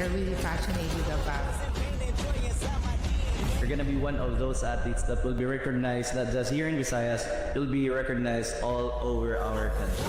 are really passionate about. You're gonna be one of those athletes that will be recognized not just here in Visayas, you'll be recognized all over our country.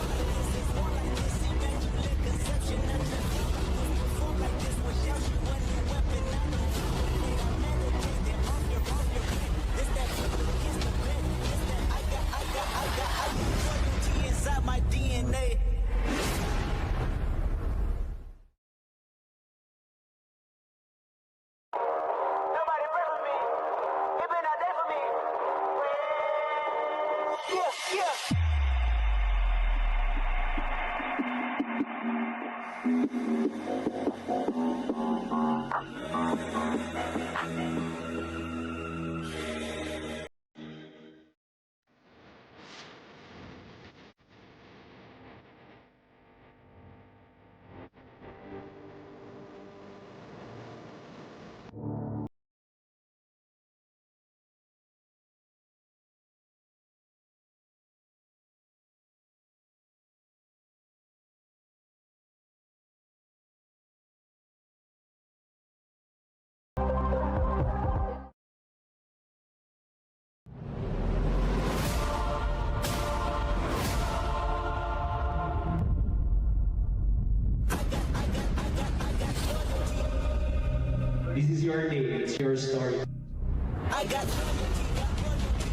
This is your day, it's your story.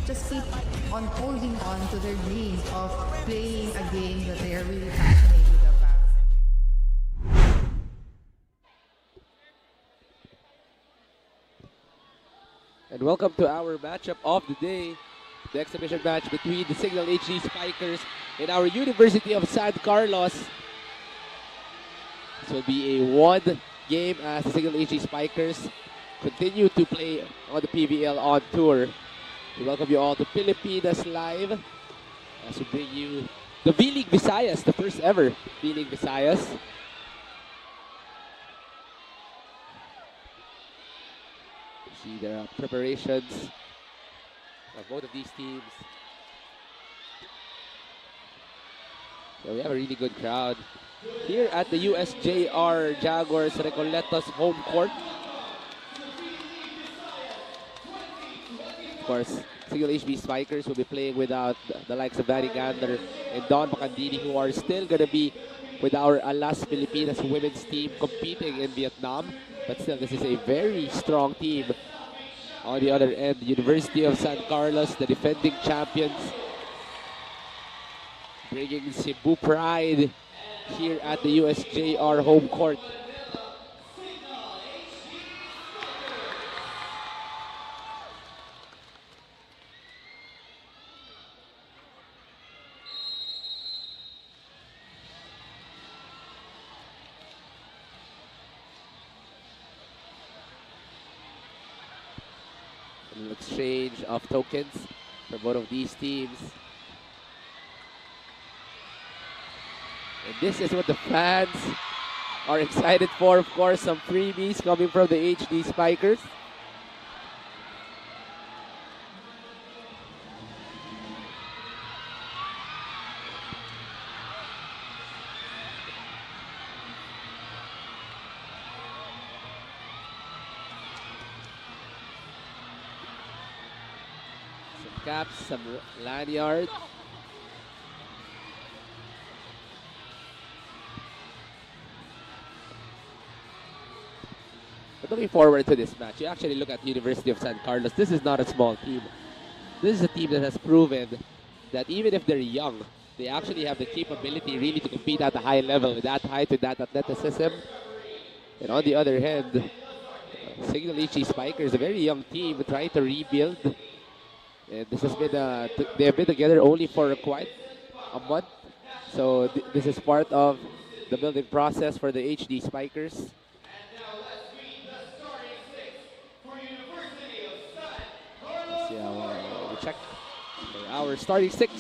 Just keep on holding on to their dreams of playing a game that they are really passionate about. And welcome to our matchup of the day, the exhibition match between the Cignal HD Spikers and our University of San Carlos. This will be a one game as the Cignal HD Spikers continue to play on the PVL on tour. We welcome you all to Pilipinas Live as we bring you the V-League Visayas, the first ever V-League Visayas. See there are preparations of both of these teams. So we have a really good crowd here at the USJR Jaguars Recoletos home court. Of course, Cignal HB Spikers will be playing without the likes of Danny Gander and Don Macandini, who are still going to be with our Alas Pilipinas women's team competing in Vietnam. But still, this is a very strong team. On the other end, University of San Carlos, the defending champions, bringing Cebu pride here at the USJR home court. An exchange of tokens for both of these teams. And this is what the fans are excited for. Of course, some freebies coming from the HD Spikers. Some caps, some lanyards. But looking forward to this match, you actually look at University of San Carlos. This is not a small team. This is a team that has proven that even if they're young, they actually have the capability really to compete at a high level with that height, with that athleticism. And on the other hand, Cignal HD Spikers, a very young team trying to rebuild. And this has been they have been together only for quite a month. So this is part of the building process for the HD Spikers. We check for our starting six.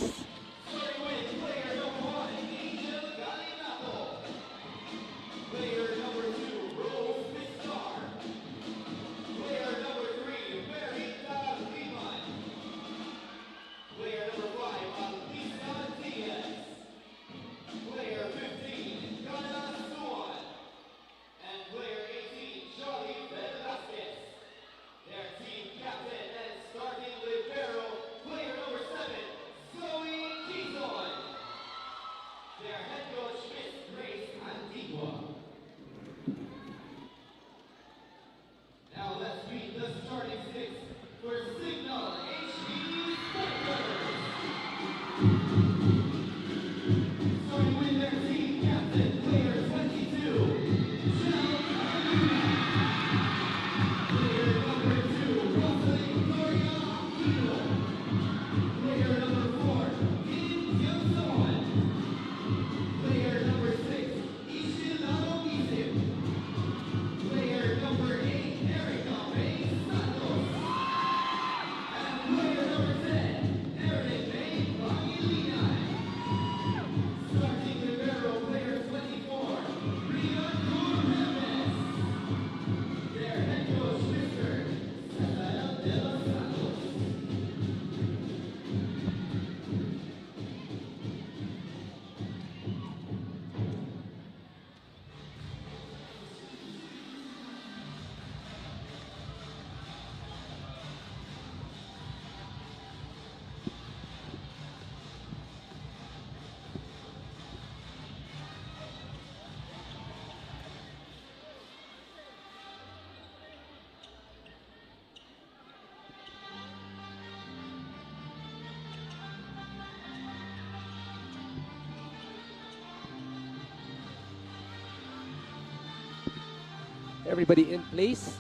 Everybody in place.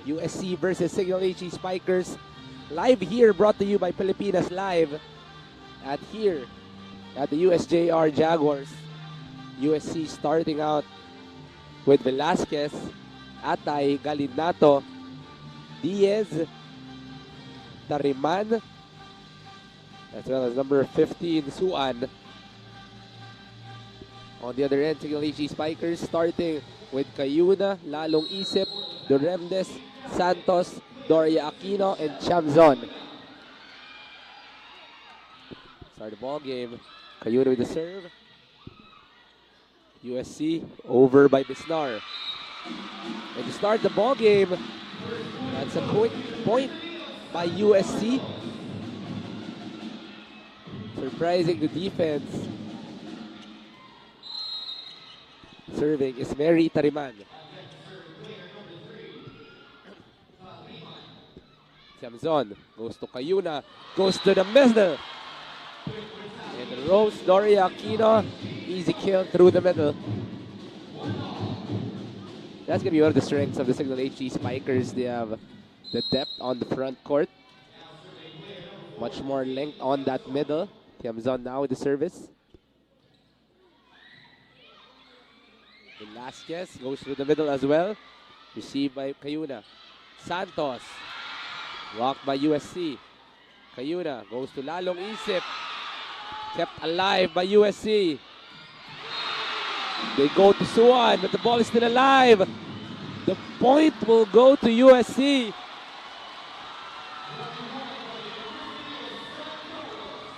USC versus Cignal HD Spikers. Live here, brought to you by Pilipinas Live. At the USJR Jaguars. USC starting out with Velasquez, Atay, Galinato, Diaz, Tariman, as well as number 15, Suan. On the other end, Cignal HD Spikers starting with Cayuna, Lalong Isip, Duremdes, Santos, Doria Aquino, and Chamzon. Start the ball game. Cayuna with the serve. USC over by Bisnar. And to start the ball game, that's a quick point by USC. Surprising the defense. Serving is Mary Tariman. Samson goes to Cayuna, goes to the middle. And Rose Doria Aquino, easy kill through the middle. That's going to be one of the strengths of the Cignal HD Spikers. They have the depth on the front court. Much more length on that middle. Tiamzon now with the service. Velasquez goes through the middle as well. Received by Cayuna. Santos. Blocked by USC. Cayuna goes to Lalong Isip. Kept alive by USC. They go to Suan, but the ball is still alive. The point will go to USC.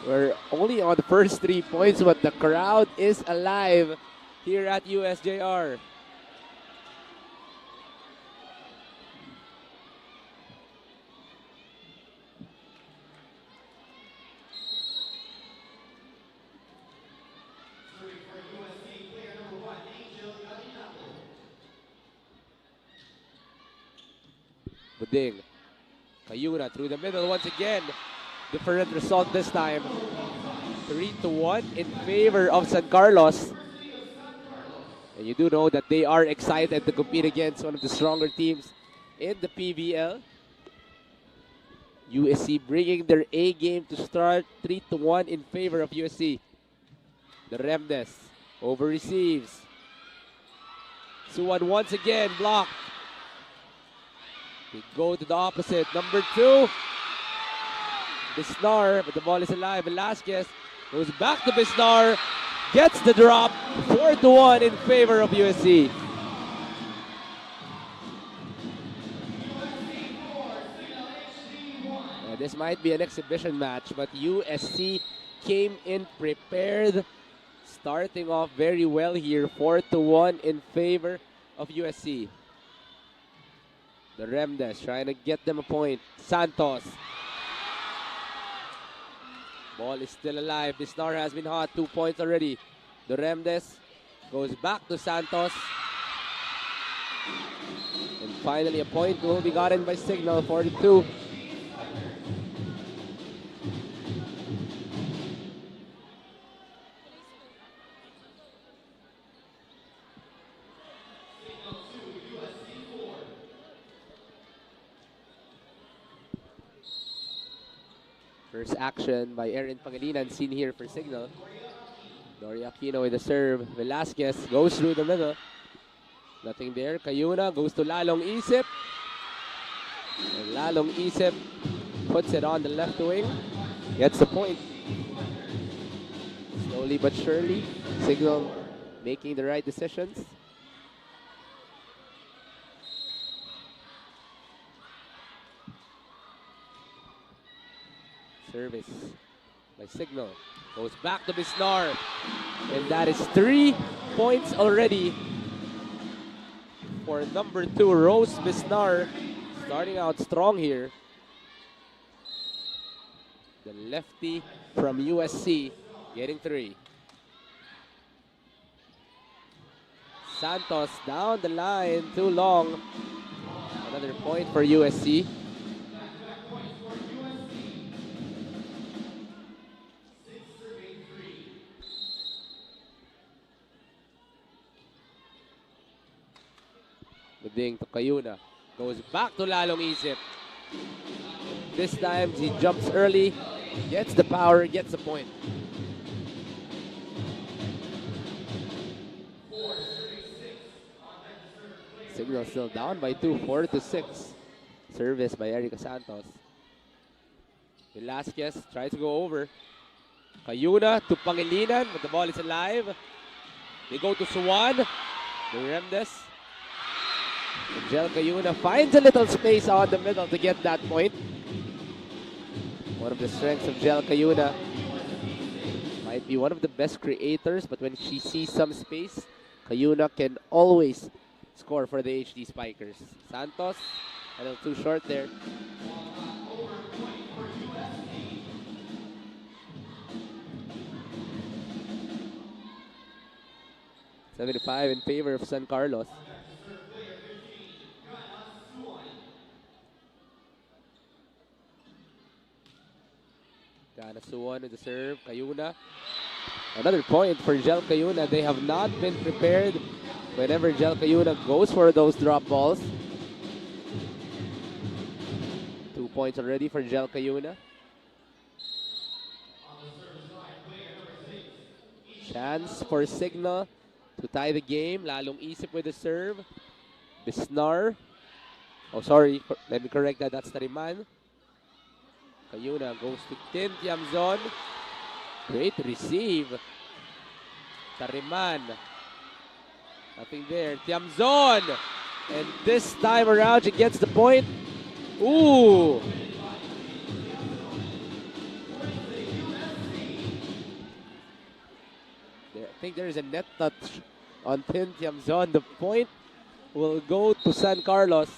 We're only on the first 3 points, but the crowd is alive here at USJR. Buding. Cayuna through the middle once again. Different result this time. 3-1 in favor of San Carlos. And you do know that they are excited to compete against one of the stronger teams in the PVL. USC bringing their A game to start. 3-1 in favor of USC. The Remdes over receives. Suwan once again blocked. We go to the opposite. Number 2. Bisnar, but the ball is alive. Velasquez goes back to Bisnar. Gets the drop. 4-1 in favor of USC. This might be an exhibition match, but USC came in prepared. Starting off very well here. 4-1 in favor of USC. The Remdes trying to get them a point. Santos. Ball is still alive. Bisnar has been hot. 2 points already. The Remdes goes back to Santos. And finally a point will be gotten by Cignal. 42. First action by Erin Pangilinan seen here for Cignal. Doria Aquino with the serve. Velasquez goes through the middle. Nothing there. Cayuna goes to Lalong Isip. And Lalong Isip puts it on the left wing. Gets the point. Slowly but surely, Cignal making the right decisions. Service by Cignal. Goes back to Bisnar. And that is 3 points already for number 2, Rose Bisnar. Starting out strong here. The lefty from USC getting 3. Santos down the line, too long. Another point for USC. The ding to Cayuna. Goes back to Lalong Isip. This time he jumps early, gets the power, gets the point. Cignal still down by 2, 4-6. Service by Erica Santos. Velasquez tries to go over. Cayuna to Pangilinan, but the ball is alive. They go to Suwan. Remdes. Angel Cayuna finds a little space on the middle to get that point. One of the strengths of Gel Cayuna. Might be one of the best creators, but when she sees some space, Cayuna can always score for the HD Spikers. Santos, a little too short there. .75 in favor of San Carlos. Gana Suwon with the serve. Cayuna. Another point for Gel Cayuna. They have not been prepared whenever Gel Cayuna goes for those drop balls. 2 points already for Gel Cayuna. Chance for Cignal to tie the game. Lalong Isip with the serve. Bisnar. Oh, sorry. Let me correct that. That's Tariman. Cayuna goes to Tin Tiamzon. Great receive. Tariman. Nothing there. Tiamzon. And this time around, she gets the point. Ooh. I think there is a net touch on Tin Tiamzon. The point will go to San Carlos.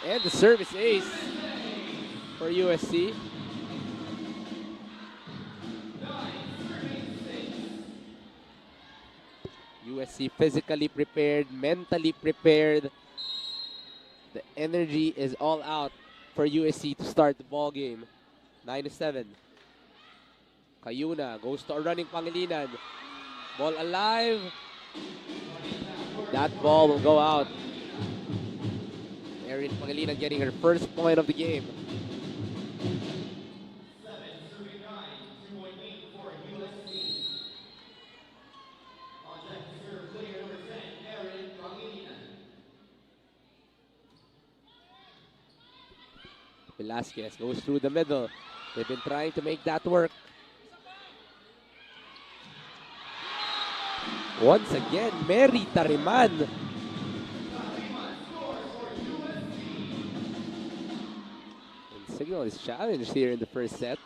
And the service ace for USC. USC physically prepared, mentally prepared. The energy is all out for USC to start the ball game. 9-7. Cayuna goes to a running Pangilinan. Ball alive. That ball will go out. Erin Pangilinan getting her first point of the game. Velasquez goes through the middle. They've been trying to make that work. Once again, Mary Tariman. And Cignal is challenged here in the first set.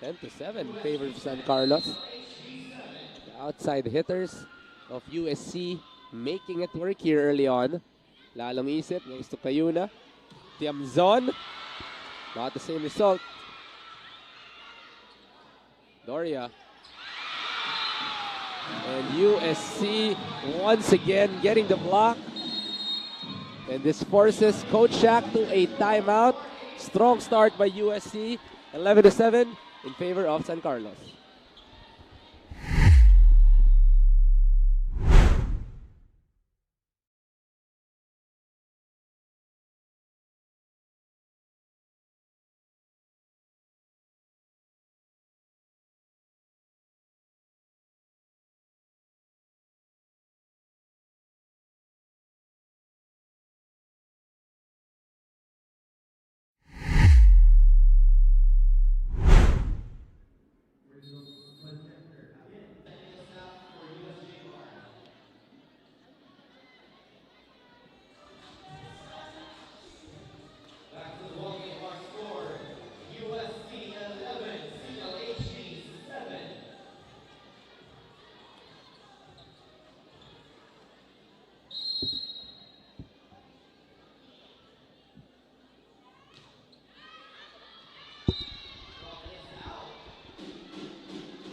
10-7 in favor of San Carlos. The outside hitters of USC making it work here early on. Lalong Isip goes to Cayuna. Tiamzon. Not the same result. Doria. And USC once again getting the block. And this forces Coach Shaq to a timeout. Strong start by USC. 11-7 in favor of San Carlos.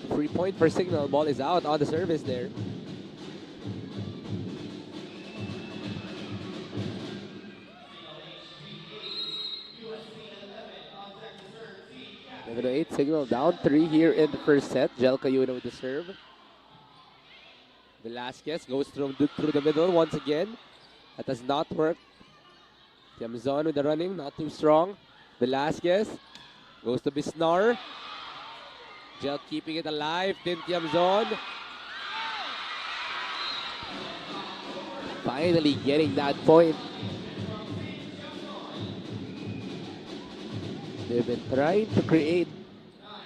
Free point for Cignal. Ball is out on the service there. 7-8, Cignal down 3 here in the first set. Jel Cayuna with the serve. Velasquez goes through the middle once again. That does not work. Tiamzon with the running, not too strong. Velasquez goes to Bisnar. Jel keeping it alive. Tin Tiamzon. Finally getting that point. They've been trying to create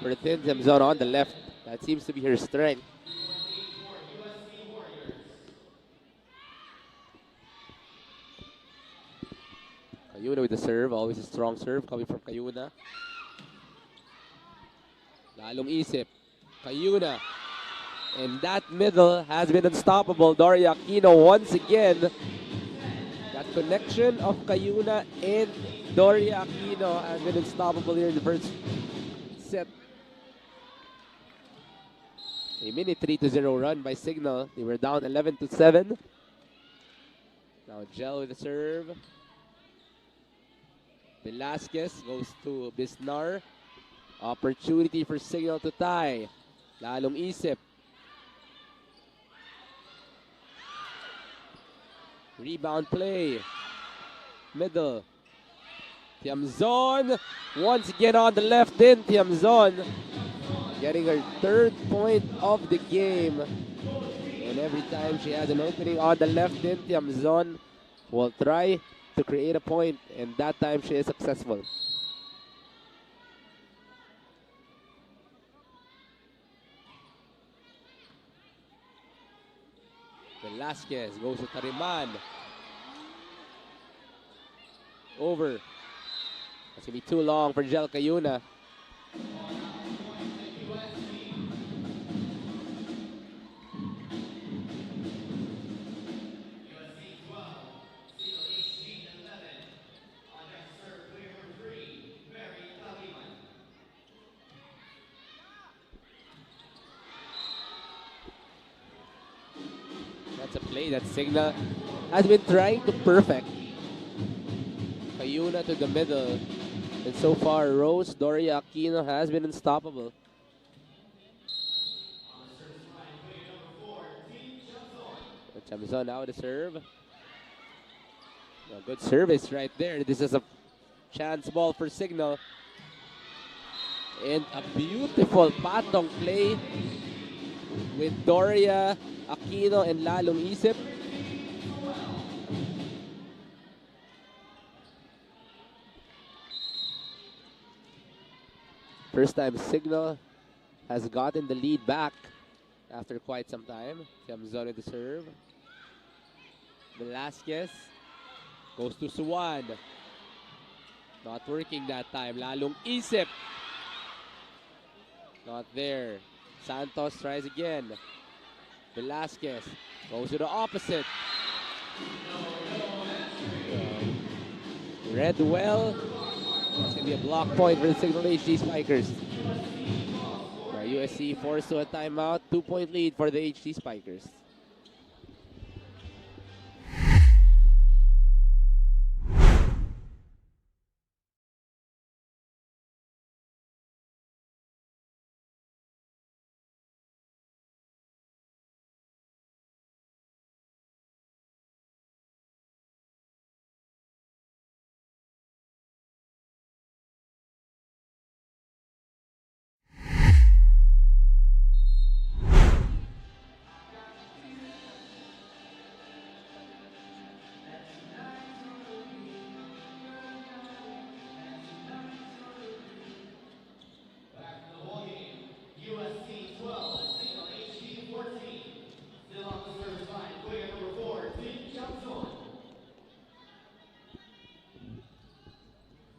for Tin Tiamzon on the left. That seems to be her strength. Cayuna with the serve, always a strong serve coming from Cayuna. Lalong isip. Cayuna. And that middle has been unstoppable. Doria Aquino once again. That connection of Cayuna and Doria Aquino has been unstoppable here in the first set. A mini 3-0 run by Cignal. They were down 11-7. Now Jel with the serve. Velasquez goes to Bisnar. Opportunity for Cignal to tie. Lalong isip. Rebound play. Middle. Tiamzon once again on the left in. Tiamzon getting her third point of the game. And every time she has an opening on the left in, Tiamzon will try to create a point. And that time she is successful. Velasquez goes to Tariman. Over. That's going to be too long for Jel Cayuna. That's a play that Cignal has been trying to perfect. Cayuna to the middle. And so far, Rose Doria Aquino has been unstoppable. Tiamzon now to serve. A good service right there. This is a chance ball for Cignal. And a beautiful patong play with Doria Aquino and Lalong isip. First time Cignal has gotten the lead back after quite some time. Tiamzon with the serve. Velasquez goes to Suwan. Not working that time. Lalong isip. Not there. Santos tries again. Velasquez goes to the opposite. Read well. That's going to be a block point for the Cignal HD Spikers. USC forced to a timeout. 2-point lead for the HD Spikers.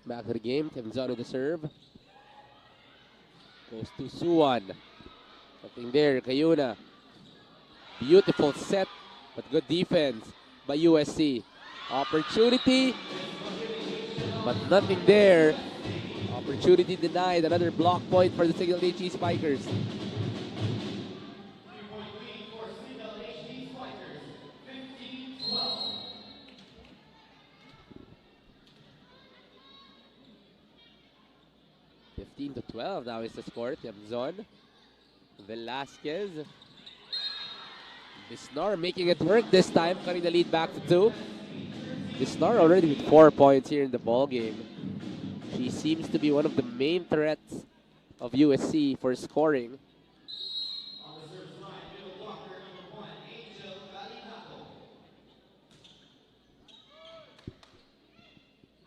Back to the game. Tiamzon with the serve. Goes to Suwan. Nothing there. Cayuna. Beautiful set, but good defense by USC. Opportunity, but nothing there. Opportunity denied. Another block point for the Cignal HD Spikers. 12 now is the score. Tiamzon, Velasquez, Bisnar making it work this time, cutting the lead back to 2. Bisnar already with 4 points here in the ball game. She seems to be one of the main threats of USC for scoring.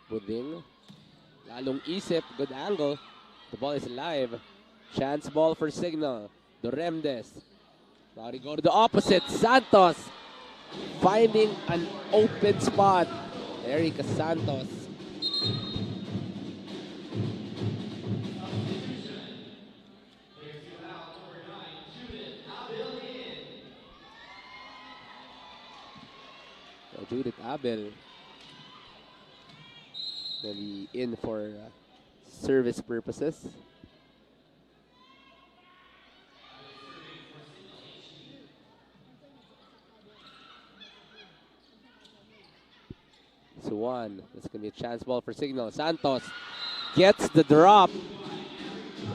Buding, lalong isip, good angle. The ball is live. Chance ball for Cignal. Doremdes. Now they go to the opposite. Santos finding an open spot. Erica Santos. So Judith Abel will be in for service purposes. So one, that's going to be a chance ball for Cignal. Santos gets the drop.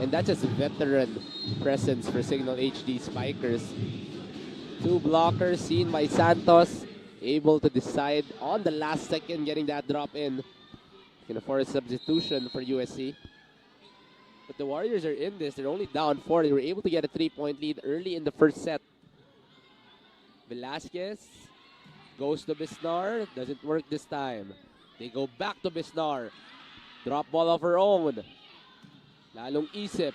And that's just veteran presence for Cignal HD Spikers. 2 blockers seen by Santos. Able to decide on the last second, getting that drop in. Going to force substitution for USC. But the Warriors are in this. They're only down 4. They were able to get a 3-point lead early in the first set. Velasquez goes to Bisnar. Doesn't work this time. They go back to Bisnar. Drop ball of her own. Lalong isip.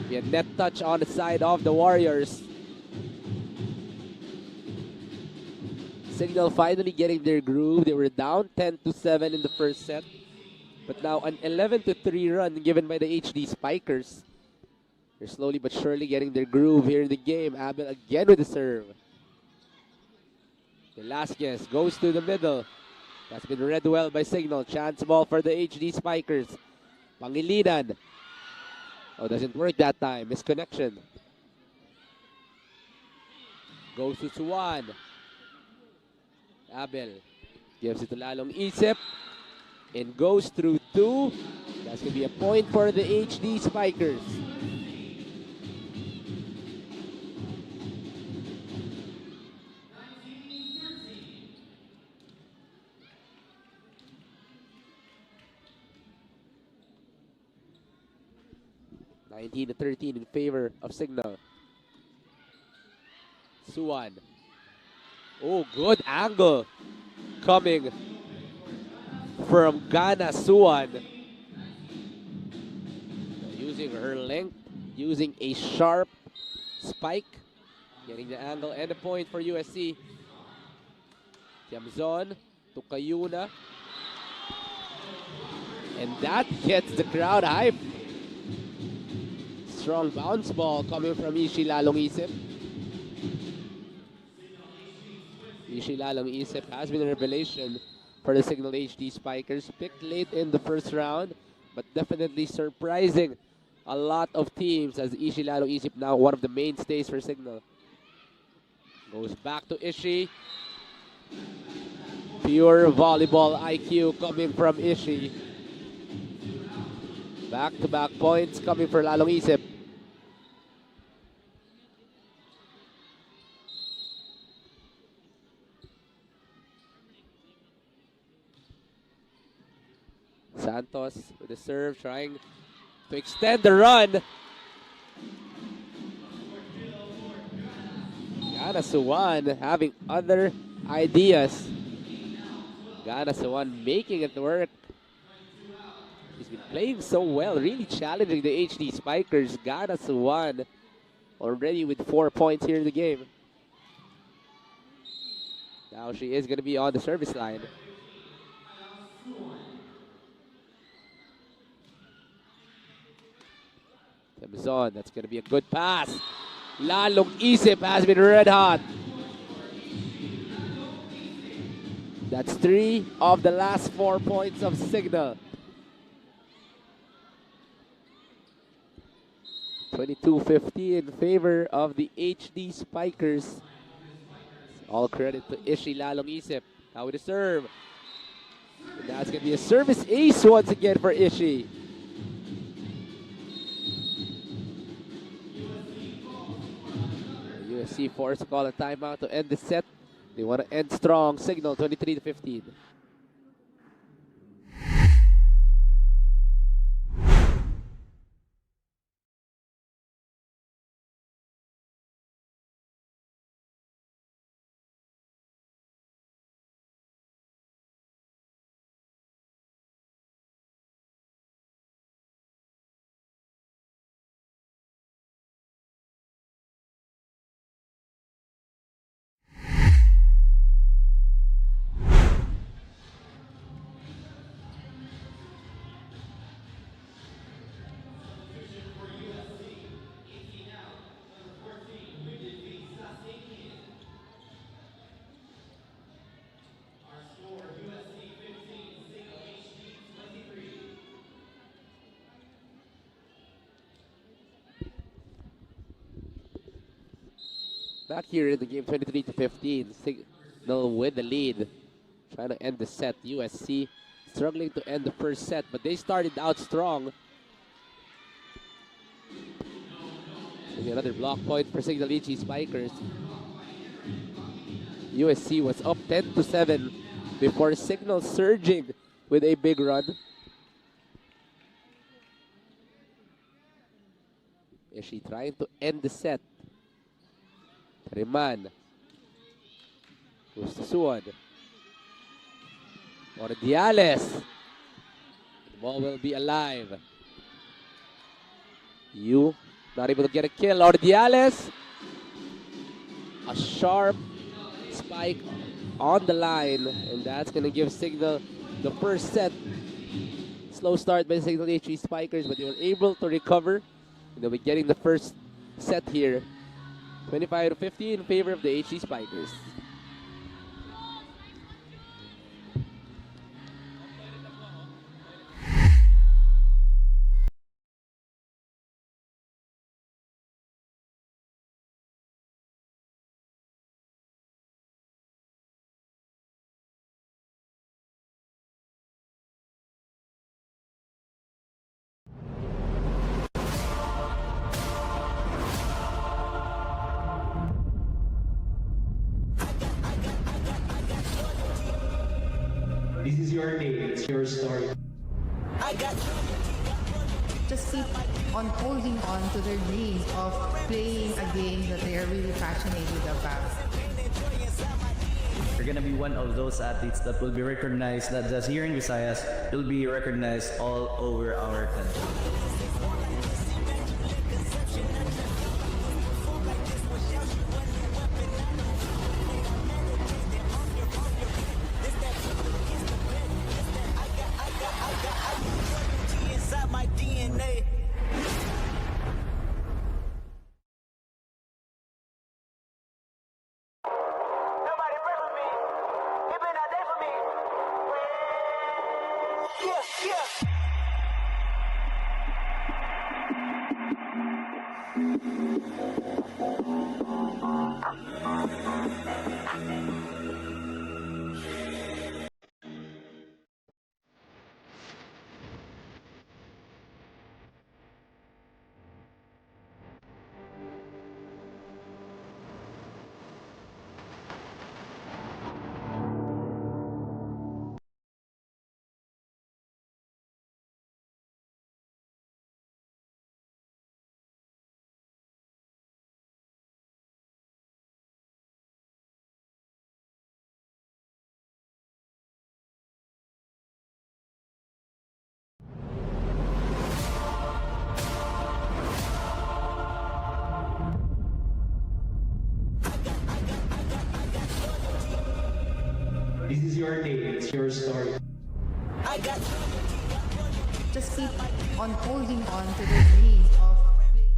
We had net touch on the side of the Warriors. Cignal finally getting their groove. They were down 10-7 in the first set. But now an 11-3 run given by the HD Spikers. They're slowly but surely getting their groove here in the game. Abel again with the serve. Velasquez goes to the middle. That's been read well by Cignal. Chance ball for the HD Spikers. Pangilinan. Oh, doesn't work that time. Misconnection. Goes to Suwan. Abel gives it to Lalong Isip. And goes through 2. That's going to be a point for the HD Spikers. to 13 in favor of Cignal. Suwan. Oh, good angle coming from Gana Suwan. Using her length, using a sharp spike, getting the angle and a point for USC. Tiamzon to Cayuna. And that gets the crowd hype. Strong bounce ball coming from Ishi Lalong Isip. Ishi Lalong Isip has been a revelation for the Cignal HD Spikers. Picked late in the first round, but definitely surprising a lot of teams as Ishi Lalong Isip now one of the mainstays for Cignal. Goes back to Ishi. Pure volleyball IQ coming from Ishi. Back-to-back points coming for Lalong Isip. Santos with the serve, trying to extend the run. Gana Suwan having other ideas. Gana Suwan making it work. He's been playing so well, really challenging the HD Spikers. Gana Suwan already with 4 points here in the game. Now she is going to be on the service line. Tiamzon, that's going to be a good pass. Lalong Isip has been red hot. That's 3 of the last 4 points of Cignal. 22-50 in favor of the HD Spikers. All credit to Ishi Lalong Isip. Now with the serve. And that's going to be a service ace once again for Ishii. USC forced to call a timeout to end the set. They want to end strong. Cignal 23-15. Back here in the game, 23-15. Cignal with the lead. Trying to end the set. USC struggling to end the first set, but they started out strong. Maybe another block point for Cignal HD Spikers. USC was up 10-7 before Cignal surging with a big run. Ishii trying to end the set. Riman. Goes to Suad. Ordiales. The ball will be alive. You not able to get a kill. Ordiales. A sharp spike on the line. And that's going to give Cignal the first set. Slow start by Cignal HD Spikers, but they were able to recover. And they'll be getting the first set here. 25-15 in favor of the HD Spikers. This is your day, it's your story. Just keep on holding on to their dreams of playing a game that they are really passionate about. You're gonna be one of those athletes that will be recognized not just here in Visayas, you'll be recognized all over our country. This is your day, it's your story. Just keep on holding on to their dreams of playing.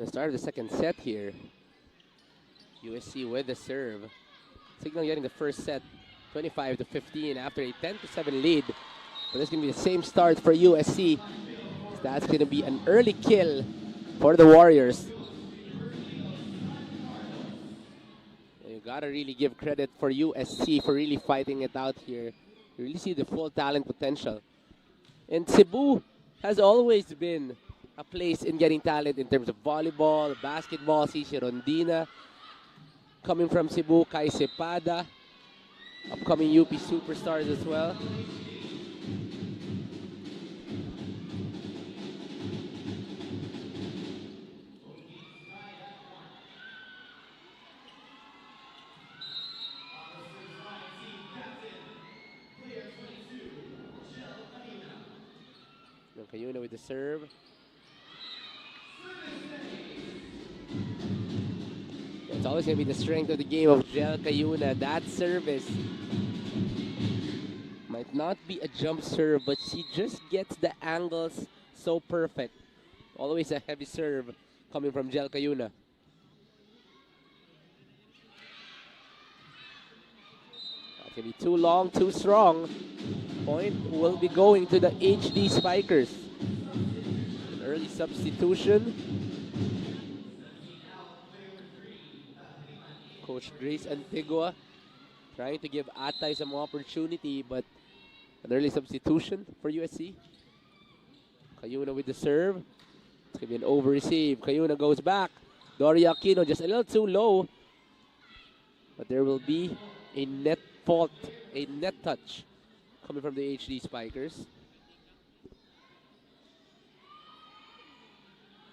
The start of the second set here. USC with the serve. Cignal getting the first set, 25-15 after a 10-7 lead. But it's going to be the same start for USC. That's going to be an early kill for the Warriors. You got to really give credit for USC for really fighting it out here. You really see the full talent potential. And Cebu has always been a place in getting talent in terms of volleyball, basketball. Cici Rondina coming from Cebu, Kai Cepada, upcoming UP superstars as well. Cayuna with the serve. It's always going to be the strength of the game of Jel Cayuna. That service might not be a jump serve, but she just gets the angles so perfect. Always a heavy serve coming from Jel Cayuna. That's going to be too long, too strong. Point will be going to the HD Spikers. An early substitution. Coach Grace Antigua trying to give Atay some opportunity, but an early substitution for USC. Cayuna with the serve. It's going to be an over receive. Cayuna goes back. Doria Aquino just a little too low. But there will be a net fault, a net touch coming from the HD Spikers.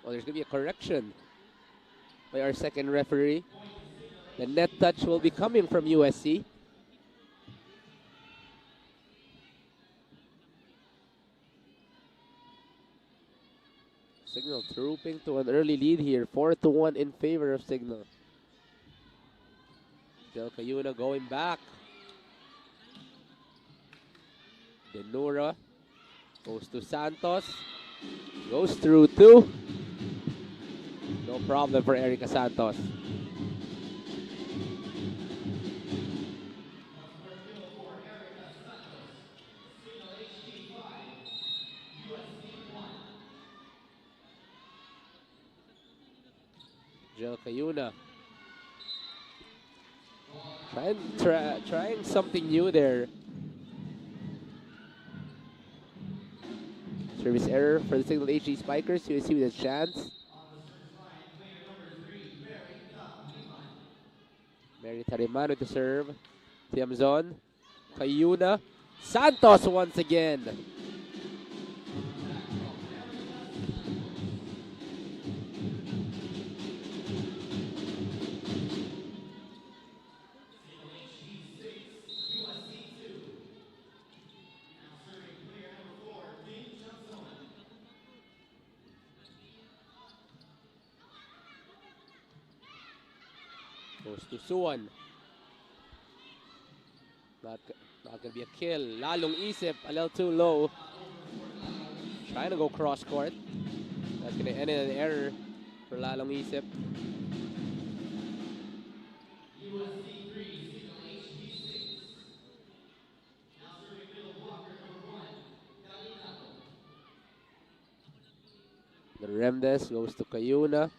Oh, there's going to be a correction by our second referee. The net touch will be coming from USC. Cignal trooping to an early lead here, 4-1 in favor of Cignal. Jel Cayuna going back. Denura goes to Santos, goes through two. No problem for Erica Santos. Jel Cayuna trying something new there. Service error for the Cignal HD Spikers. USC with a chance. Mary Tariman with the serve. Tiamzon. Cayuna. Santos once again. Goes to Suwan. Not going to be a kill. Lalong Isip, a little too low. Trying to go cross court. That's going to end in an error for Lalong Isip. The Remdes goes to Cayuna.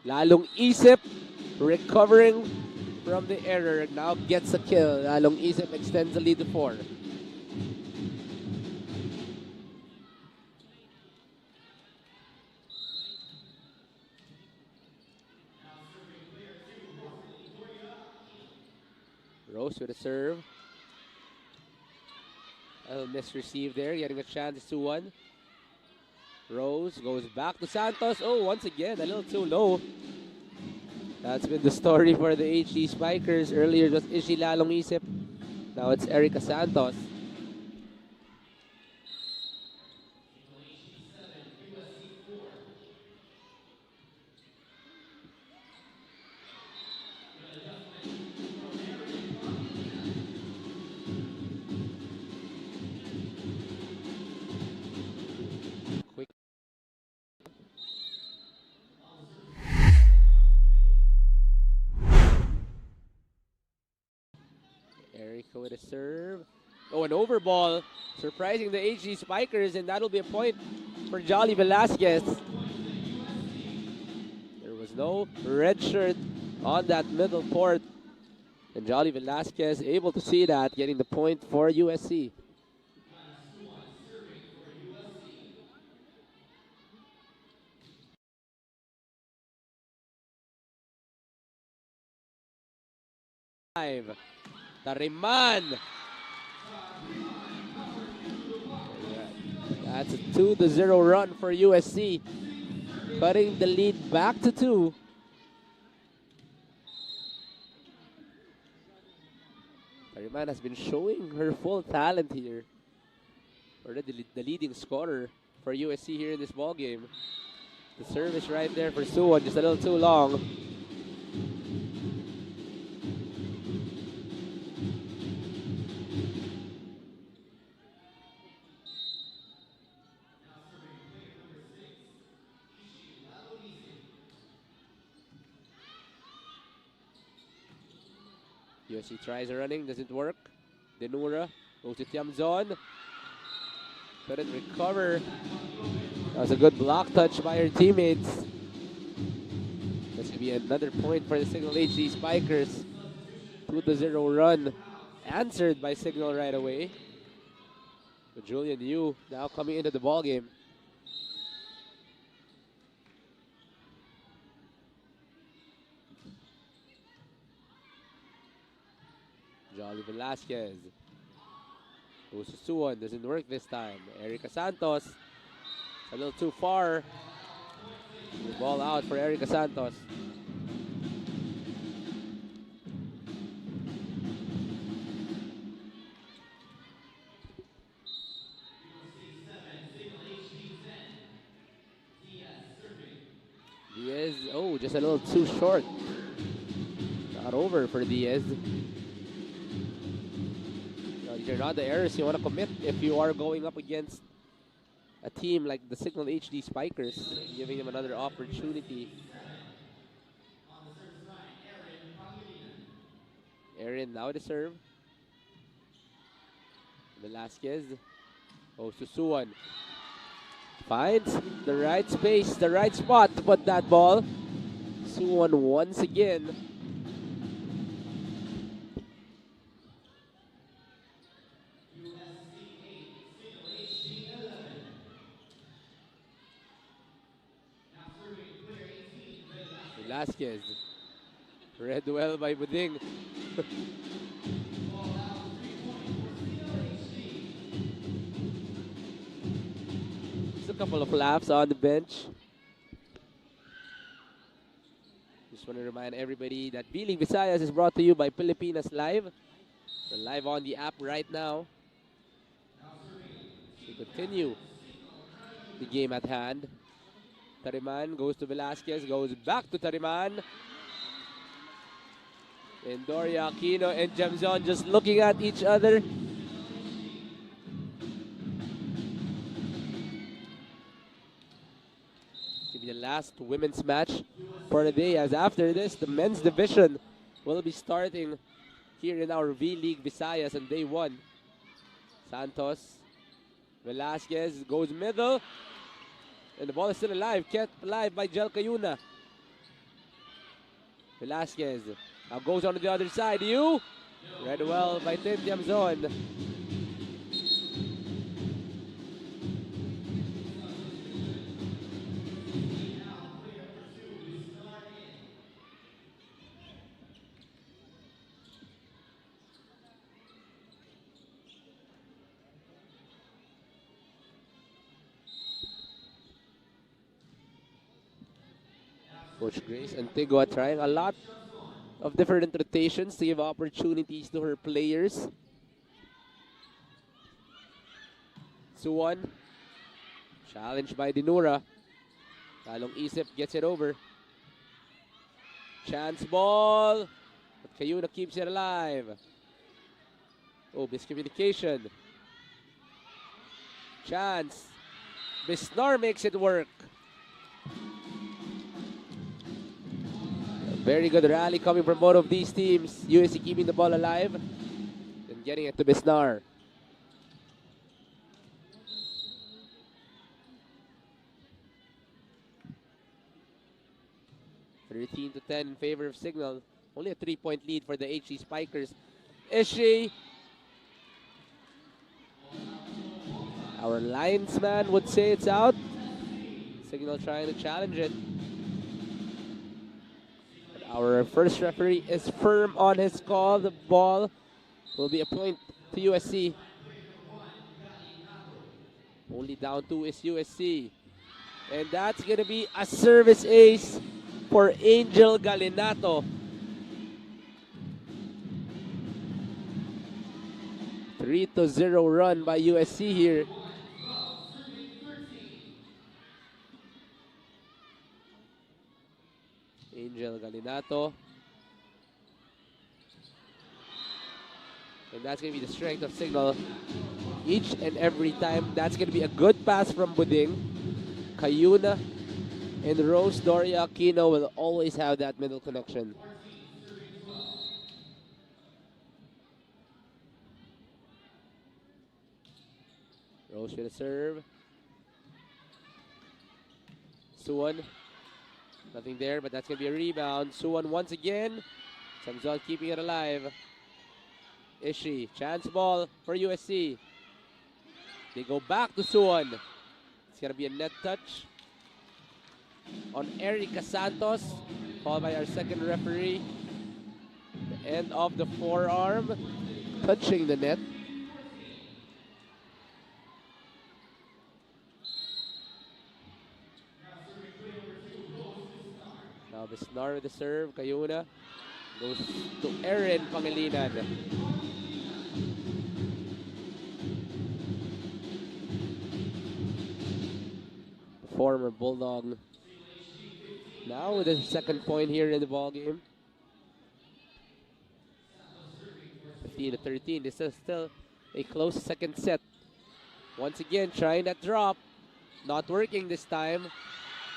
Lalong Isip recovering from the error, now gets a kill. Lalong Isip extends the lead to 4. Rose with a serve. A little misreceived there, getting a chance to 1. Rose goes back to Santos. Oh, once again, a little too low. That's been the story for the HD Spikers. Earlier it was Ishi Lalong Isip. Now it's Erica Santos. Nico with a serve. Oh, an over ball. Surprising the HD Spikers, and that'll be a point for Jolly Velasquez. There was no red shirt on that middle court. And Jolly Velasquez able to see that, getting the point for USC. Tariman. That's a 2-0 run for USC, cutting the lead back to 2. Tariman has been showing her full talent here. Already the leading scorer for USC here in this ball game. The service right there for Suwon, just a little too long. USC tries a running, doesn't work. Denura goes to Tiamzon. Couldn't recover. That was a good block touch by her teammates. This could be another point for the Cignal HD Spikers. 2-0 run answered by Cignal right away. But Julian Yu now coming into the ball game. Jolly Velasquez goes to Suwon, doesn't work this time. Erica Santos, a little too far. The ball out for Erica Santos. Diaz, oh, just a little too short. Not over for Diaz. These are not the errors you want to commit if you are going up against a team like the Cignal HD Spikers, giving them another opportunity. Erin now to serve. Velasquez goes to Suwon. Finds the right space, the right spot to put that ball. Suwon once again. Velasquez. Read well by Buding. Just a couple of laughs on the bench. Just want to remind everybody that B-League Visayas is brought to you by Pilipinas Live. We're live on the app right now. We continue the game at hand. Tariman goes to Velasquez, goes back to Tariman. And Doria Aquino and Jamzon just looking at each other. This will be the last women's match for the day, as after this, the men's division will be starting here in our V-League Visayas on day 1. Santos, Velasquez goes middle. And the ball is still alive, kept alive by Jel Cayuna. Velasquez now goes on to the other side. Read well by Tim Tiamzon. Coach Grace Antigua trying a lot of different rotations to give opportunities to her players. Suwon, challenged by Dinura. Talong Isip gets it over. Chance ball, but Cayuna keeps it alive. Oh, miscommunication. Chance. Bisnar makes it work. Very good rally coming from both of these teams. USC keeping the ball alive. And getting it to Bisnar. (13 to 10 in favor of Cignal. Only a 3-point lead for the HD Spikers. Ishi. Our linesman would say it's out. Cignal trying to challenge it. But our first referee is firm on his call. The ball will be a point to USC. Only down 2 is USC. And that's going to be a service ace for Angel Galinato. 3-0 run by USC here. Angel Galinato. And that's going to be the strength of Cignal. Each and every time, that's going to be a good pass from Buding. Kayuna and Rose Doria Aquino will always have that middle connection. Rose with a serve. Suwon. Nothing there, but that's going to be a rebound. Suwon once again. Samzal keeping it alive. Ishi. Chance ball for USC. They go back to Suwon. It's going to be a net touch on Erica Santos, called by our second referee. The end of the forearm, touching the net. Now Bisnar with the serve. Kayuna goes to Erin Pangilinan. Former Bulldog. Now with his second point here in the ball game. 15-13. This is still a close second set. Once again, trying that drop. Not working this time.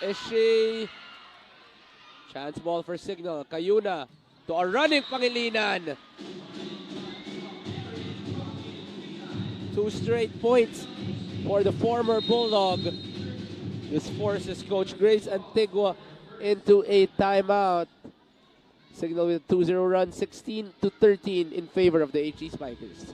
Ishi. Chance ball for Cignal. Kayuna to a running Pangilinan. 2 straight points for the former Bulldog. This forces Coach Grace Antigua into a timeout. Cignal with a 2-0 run, 16-13 in favor of the HD Spikers.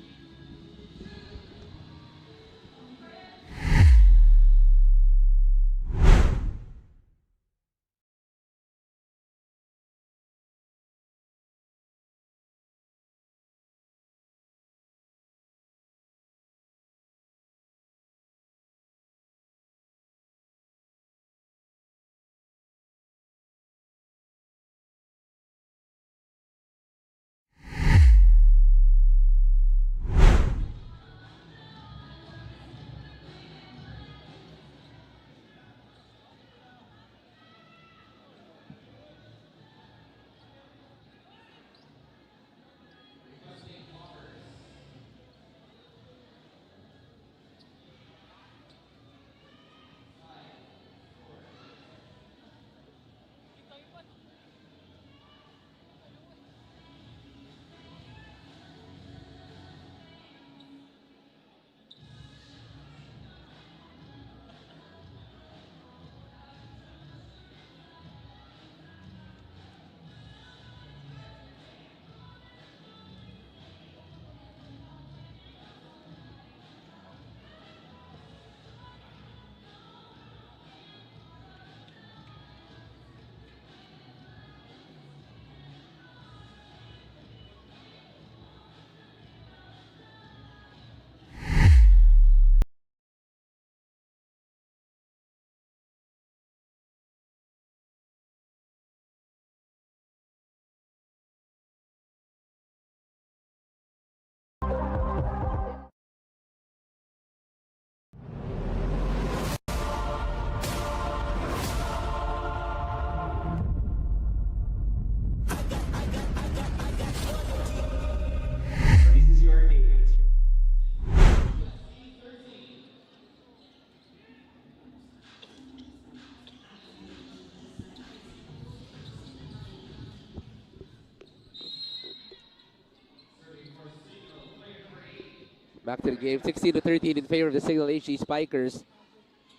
Back to the game, 16-13 in favor of the Cignal HD Spikers.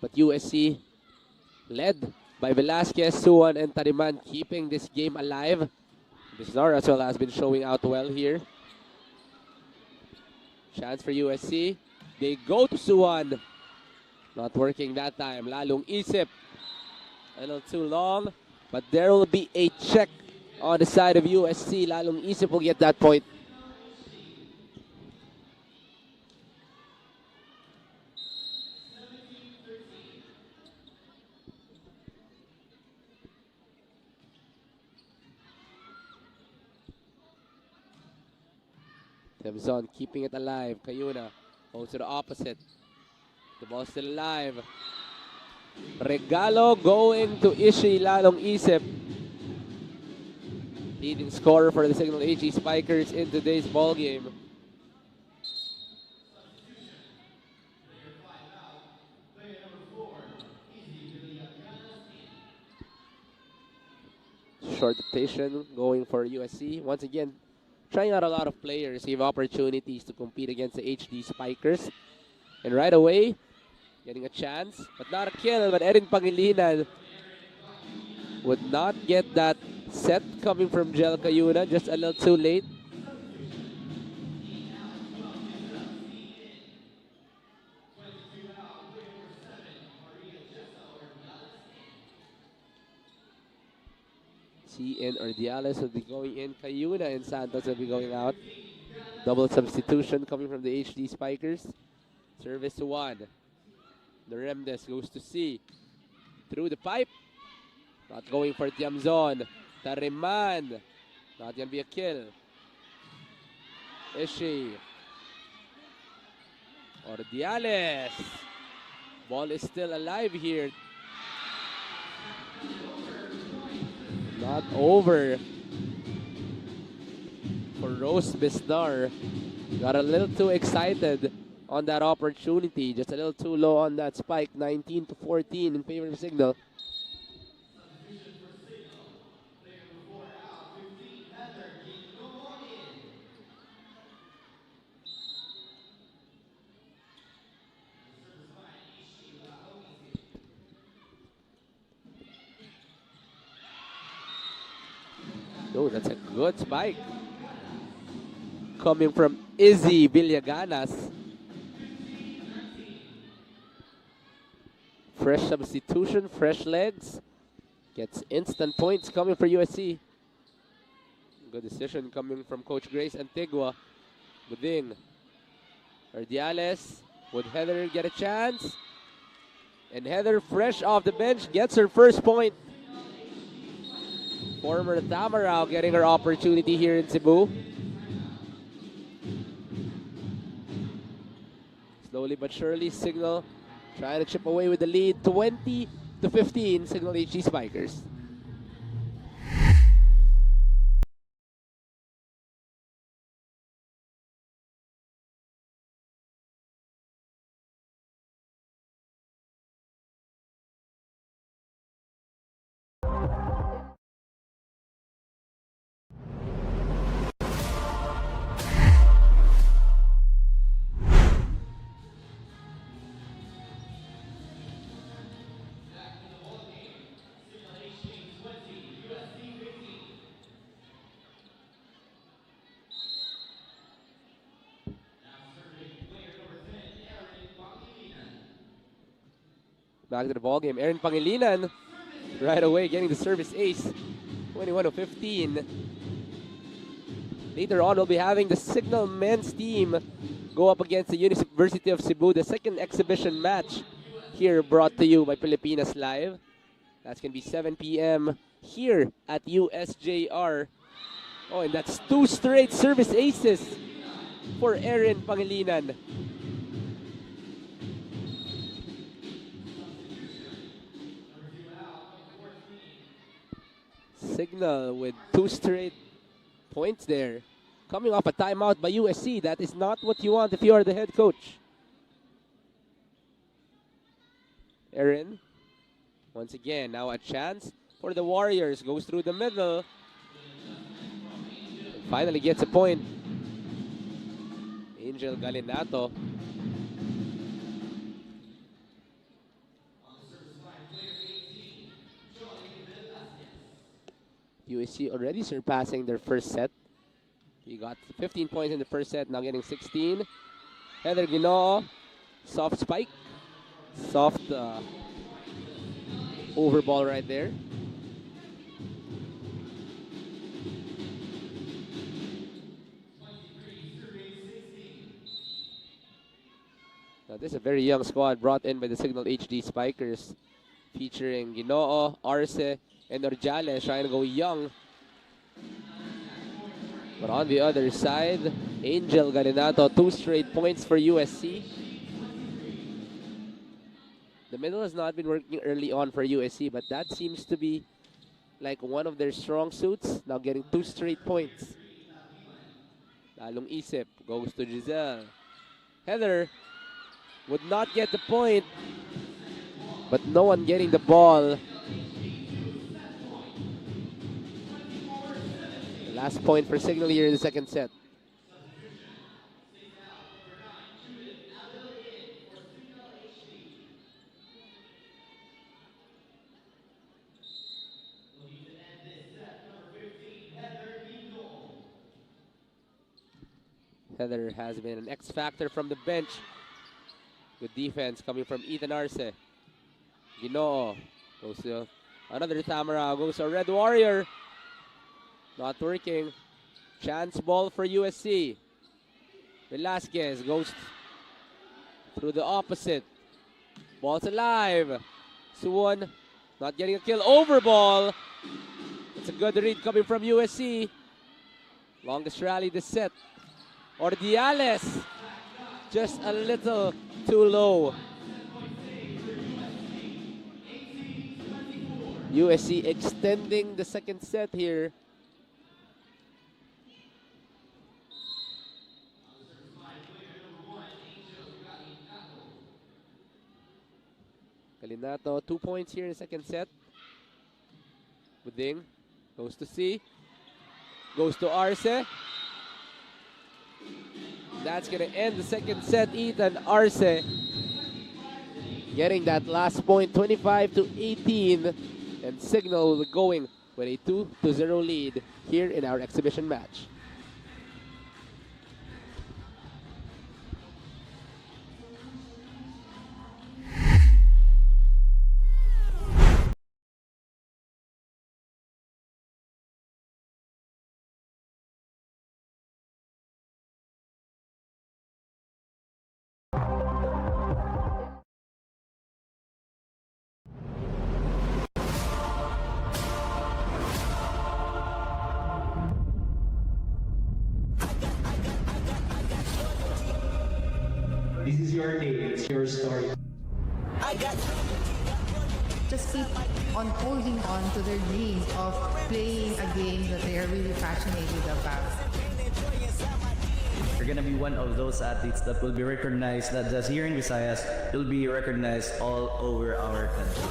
But USC, led by Velasquez, Suwan, and Tariman, keeping this game alive. Bizarre as well has been showing out well here. Chance for USC. They go to Suwan. Not working that time. Lalong isip. A little too long. But there will be a check on the side of USC. Lalong isip will get that point. Temzon keeping it alive. Cayuna goes to the opposite. The ball still alive. Regalo going to Ishi. Lalong isip. Leading scorer for the Cignal HD Spikers in today's ball game. Short rotation going for USC. Once again, trying out a lot of players, give opportunities to compete against the HD Spikers. And right away, getting a chance, but not a kill. But Erin Pangilinan would not get that set coming from Jel Cayuna, just a little too late. CN Ordiales will be going in. Cayuna and Santos will be going out. Double substitution coming from the HD Spikers. Service to one. Noremdes goes to C. Through the pipe. Not going for Tiamzon. Tariman. Not going to be a kill. Ishi. Ordiales. Ball is still alive here. Not over for Rose Bistar. Got a little too excited on that opportunity. Just a little too low on that spike. 19-14 in favor of Cignal. Oh, that's a good spike. Coming from Izzy Villaganas. Fresh substitution, fresh legs. Gets instant points coming for USC. Good decision coming from Coach Grace Antigua. Buding. Ordiales. Would Heather get a chance? And Heather, fresh off the bench, gets her first point. Former Tamarao getting her opportunity here in Cebu. Slowly but surely, Cignal trying to chip away with the lead. 20-15, Cignal HD Spikers. Back to the ball game. Erin Pangilinan right away getting the service ace. 21-15. Later on, we'll be having the Cignal men's team go up against the University of Cebu, the second exhibition match here brought to you by Pilipinas Live. That's going to be 7 p.m. here at USJR. Oh, and that's 2 straight service aces for Erin Pangilinan. Cignal with 2 straight points there. Coming off a timeout by USC. That is not what you want if you are the head coach. Erin, once again, now a chance for the Warriors. Goes through the middle. And finally gets a point. Angel Galinato. USC already surpassing their first set. He got 15 points in the first set, now getting 16. Heather Ginoo, soft spike. Soft over ball right there. Now this is a very young squad brought in by the Cignal HD Spikers, featuring Ginoo, Arce, and Orjales trying to go young. But on the other side, Angel Galinato, 2 straight points for USC. The middle has not been working early on for USC, but that seems to be like one of their strong suits. Now getting 2 straight points. Lalong isip, goes to Giselle. Heather would not get the point, but no one getting the ball. The last point for Cignal here in the second set. Heather has been an X factor from the bench. Good defense coming from Ethan Arce. Ginoo goes to another Tamara, goes to Red Warrior. Not working. Chance ball for USC. Velasquez goes through the opposite. Ball's alive. Suwon not getting a kill. Over ball. It's a good read coming from USC. Longest rally this set. Ordiales just a little too low. USC extending the second set here. Galinato, 2 points here in the second set. Buding goes to C. Goes to Arce. That's going to end the second set. Ethan Arce getting that last point, 25-18. And Cignal will be going with a 2-0 lead here in our exhibition match. This is your day, it's your story. Just keep on holding on to their dreams of playing a game that they are really passionate about. You're gonna be one of those athletes that will be recognized not just here in Visayas, you'll be recognized all over our country.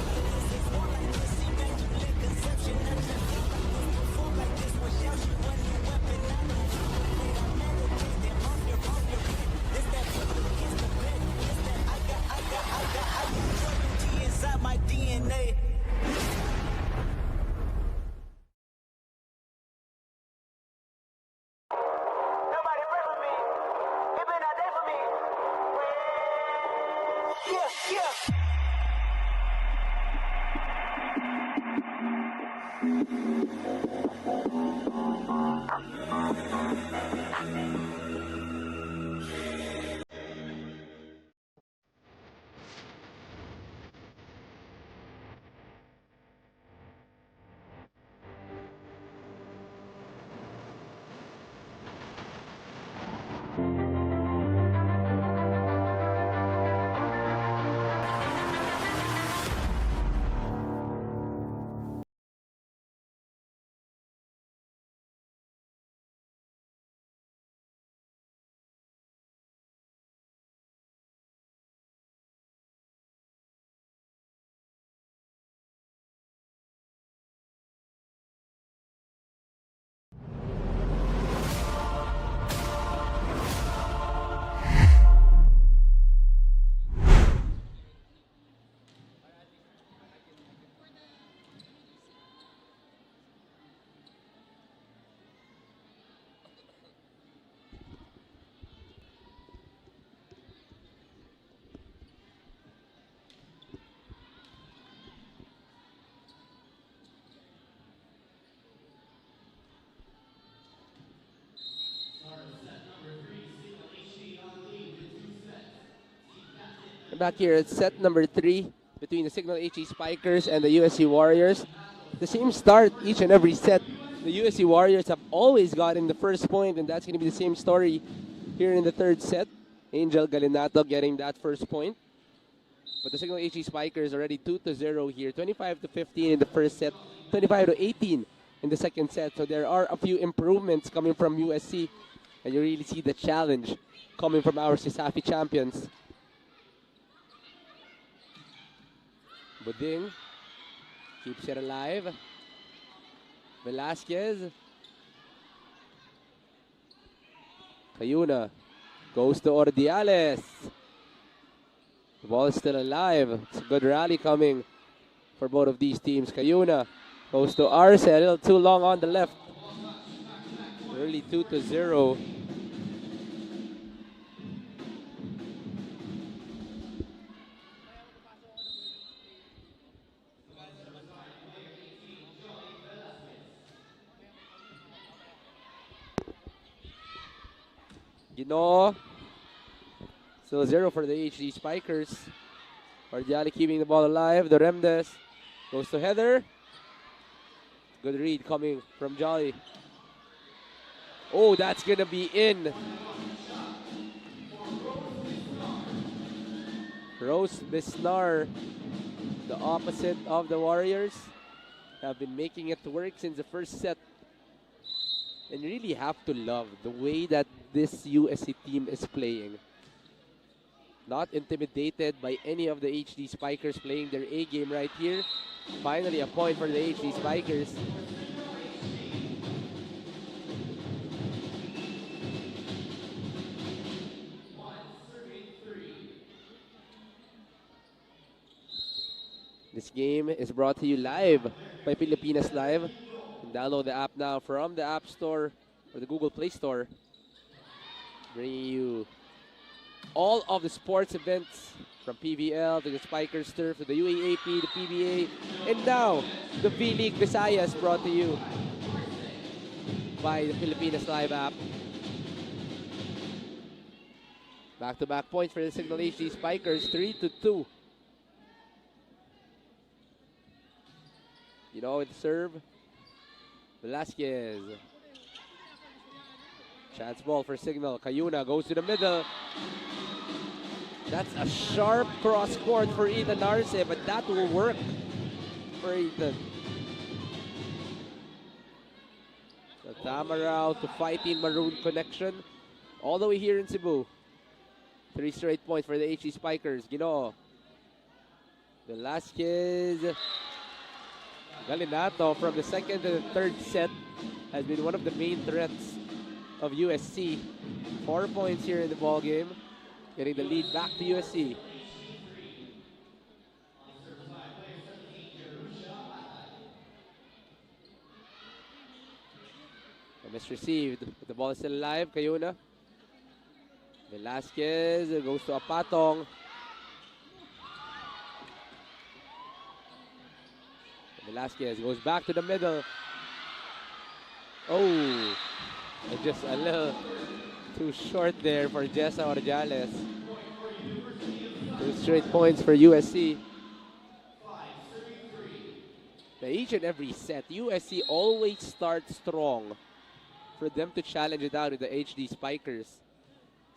back here at set number 3 between the Cignal HD Spikers and the USC Warriors. The same start each and every set. The USC Warriors have always gotten the first point, and that's going to be the same story here in the third set. Angel Galinato getting that first point. But the Cignal HD Spikers already 2-0 here. 25-15 in the first set, 25-18 in the second set. So there are a few improvements coming from USC, and you really see the challenge coming from our CISAFI champions. Buding keeps it alive. Velasquez. Cayuna goes to Ordiales. The ball is still alive. It's a good rally coming for both of these teams. Cayuna goes to Arce, a little too long on the left. Early 2-0. Gino. Still 0 for the HD Spikers. Ordiali keeping the ball alive. The Remdes goes to Heather. Good read coming from Jolly. Oh, that's going to be in. Rose Bisnar, the opposite of the Warriors, have been making it work since the first set. And you really have to love the way that this USC team is playing. Not intimidated by any of the HD Spikers, playing their A game right here. Finally, a point for the HD Spikers. This game is brought to you live by Pilipinas Live. You can download the app now from the App Store or the Google Play Store. Bringing you all of the sports events from PVL to the Spikers Turf to the UAAP, the PBA, and now the V-League Visayas, brought to you by the Pilipinas Live app. Back-to-back points for the Cignal HD Spikers, 3-2. You know, with serve, Velasquez. Chance ball for Cignal. Cayuna goes to the middle. That's a sharp cross court for Ethan Arce, but that will work for Ethan. The Tamaraw to Fighting Maroon connection all the way here in Cebu. 3 straight points for the HE Spikers. Gino. Velasquez. Galinato from the second to the third set has been one of the main threats of USC. 4 points here in the ball game, getting the lead back to USC. A miss received, but the ball is still alive. Cayuna. Velasquez goes to Apatong. Velasquez goes back to the middle. Oh, just a little too short there for Jessa Orjales. 2 straight points for USC. Now, each and every set, USC always starts strong for them to challenge it out with the HD Spikers.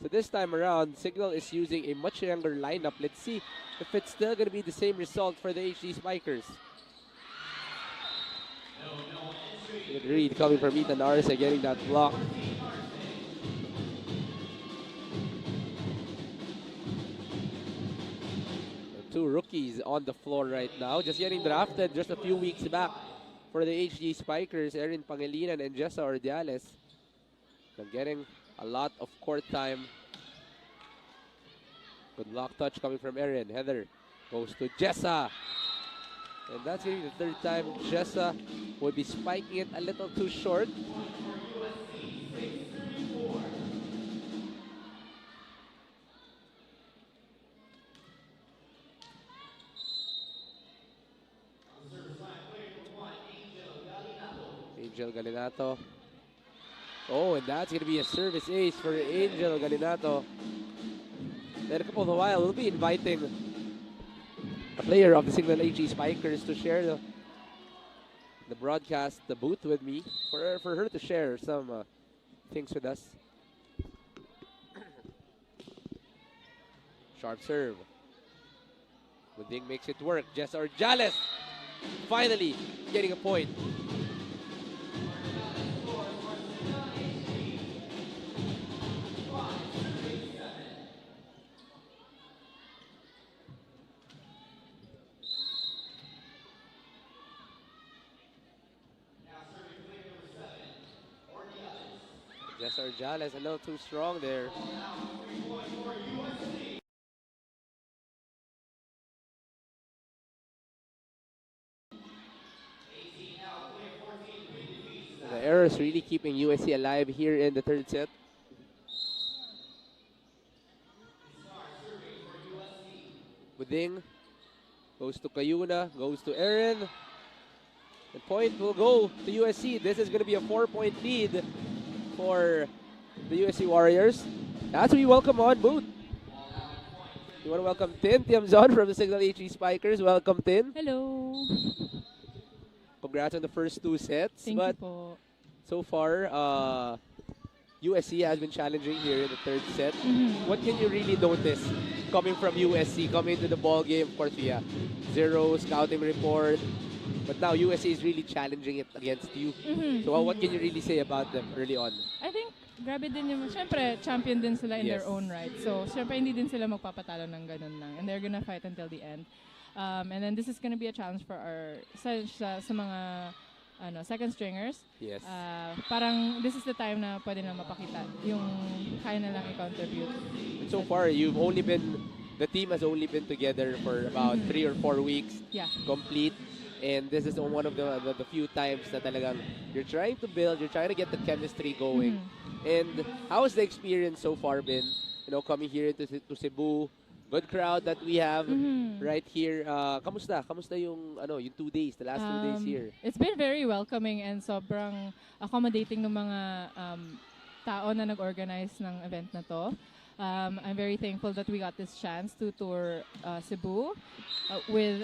So this time around, Cignal is using a much younger lineup. Let's see if it's still going to be the same result for the HD Spikers. Good read coming from Ethan Arce, getting that block. The 2 rookies on the floor right now, just getting drafted just a few weeks back for the HG Spikers. Erin Pangilinan and Jessa Ordiales. They're getting a lot of court time. Good block touch coming from Erin. Heather goes to Jessa. And that's going to be the third time Jessa would be spiking it a little too short. Angel Galinato. Oh, and that's going to be a service ace for Angel Galinato. In a couple of while, we'll be inviting a player of the Cignal HD Spikers to share the broadcast, the booth with me, for her to share some things with us. Sharp serve. Buding makes it work. Jessar Jales finally getting a point. Jessar Jales a little too strong there. The error is really keeping USC alive here in the third set. Buding goes to Kayuna, goes to Aaron. The point will go to USC. This is going to be a 4-point lead for the USC Warriors. As we welcome on booth. You want to welcome Tin Tiamzon from the Cignal HD Spikers. Welcome, Tin. Hello. Congrats on the first 2 sets. Thank you po. So far, USC has been challenging here in the third set. What can you really notice coming from USC, coming into the ball game? Of course, yeah, 0 scouting report. But now USC is really challenging it against you. So what can you really say about them early on? I think grabe din yung, syempre, champion din sila in Yes. their own right. So, syempre, hindi din sila magpapatalo ng ganun lang. And they're gonna fight until the end. And then this is gonna be a challenge for our, sa mga second stringers. Yes. Parang this is the time na pwede na mapakita yung kaya na lang i-contribute. So far, the team has only been together for about 3 or 4 weeks. Yeah. Complete. And this is one of the few times that talagang you're trying to build, you're trying to get the chemistry going. And how has the experience so far been? You know, coming here to Cebu, good crowd that we have right here. Kamusta? Kamusta yung 2 days, the last 2 days here? It's been very welcoming and sobrang accommodating ng mga tao na nag-organize ng event na to. I'm very thankful that we got this chance to tour Cebu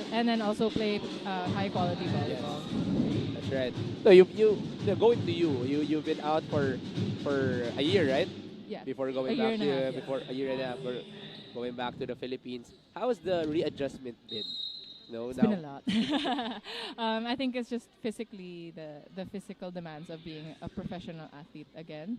and then also play high quality volleyball. That's right. So going to you've been out for a year, right? Yeah. Before going back to before a year and a half for going back to the Philippines. How has the readjustment been? It's been a lot. I think it's just physically the physical demands of being a professional athlete again.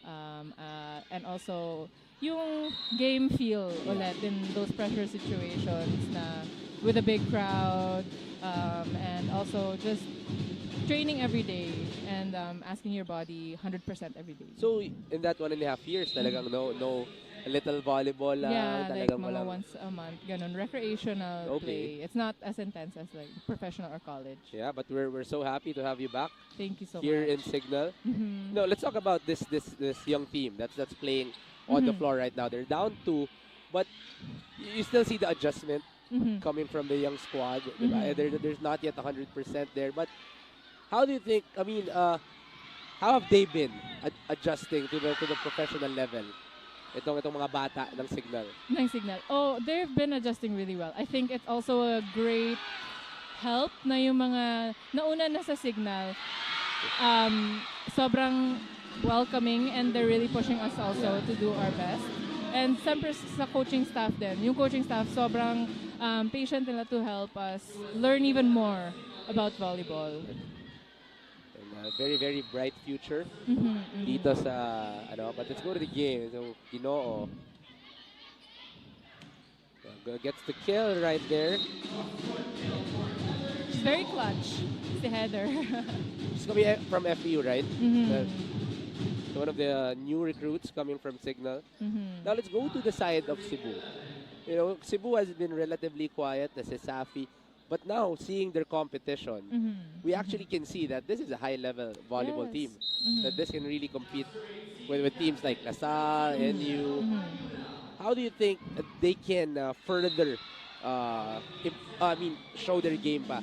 And also yung game feel ulit in those pressure situations na with a big crowd, and also just training every day and asking your body 100% every day. So in that 1.5 years, talagang no a little volleyball lang. Yeah, like talagang mga once a month, ganun, recreational play. It's not as intense as like professional or college. Yeah, but we're so happy to have you back. Thank you so here much. in Cignal. No, let's talk about this young team that's playing on the floor right now. They're down 2, but you still see the adjustment coming from the young squad. There's not yet 100% there, but how do you think? I mean, how have they been adjusting to the professional level? Itong mga bata ng Cignal. Oh, they've been adjusting really well. I think it's also a great help na yung mga nauna na sa Cignal. Sobrang welcoming and they're really pushing us also to do our best. And siyempre sa coaching staff din. Yung coaching staff sobrang patient nila to help us learn even more about volleyball. And very, very bright future dito sa but let's go to the game. So Ginoo gets the kill right there. She's very clutch. It's the header. She's gonna be from FEU, right? One of the new recruits coming from Cignal. Now let's go to the side of Cebu. You know, Cebu has been relatively quiet, as is Safi. But now, seeing their competition, we actually can see that this is a high-level volleyball team. That this can really compete with teams like LaSalle, NU. How do you think they can further, show their game pa?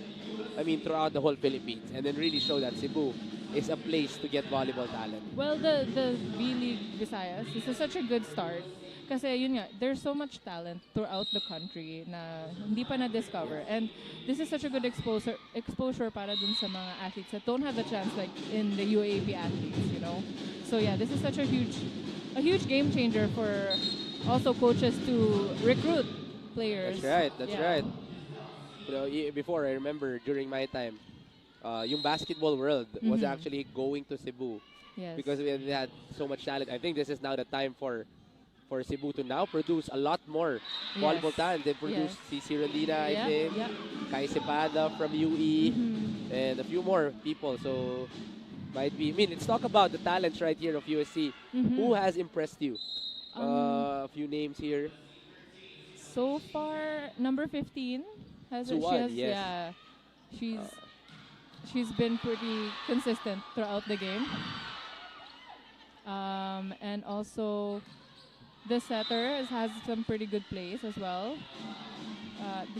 Throughout the whole Philippines, and then really show that Cebu is a place to get volleyball talent. Well, the V-League Visayas is such a good start Kasi yun nga, there's so much talent throughout the country na hindi pa na-discover. And this is such a good exposure para dun sa mga athletes that don't have the chance like in the UAAP athletes, you know? So yeah, this is such a huge game changer for also coaches to recruit players. That's right. You know, before I remember during my time, yung basketball world was actually going to Cebu. Yes. Because we had so much talent. I think this is now the time for Cebu to now produce a lot more volleyball talent. They produced si Cirolina, I think, Kai Cepada from UE, and a few more people. So might be. I mean, let's talk about the talents right here of USC. Who has impressed you? A few names here. So far, number 15 has Suwan, she's been pretty consistent throughout the game. And also the setter has some pretty good plays as well.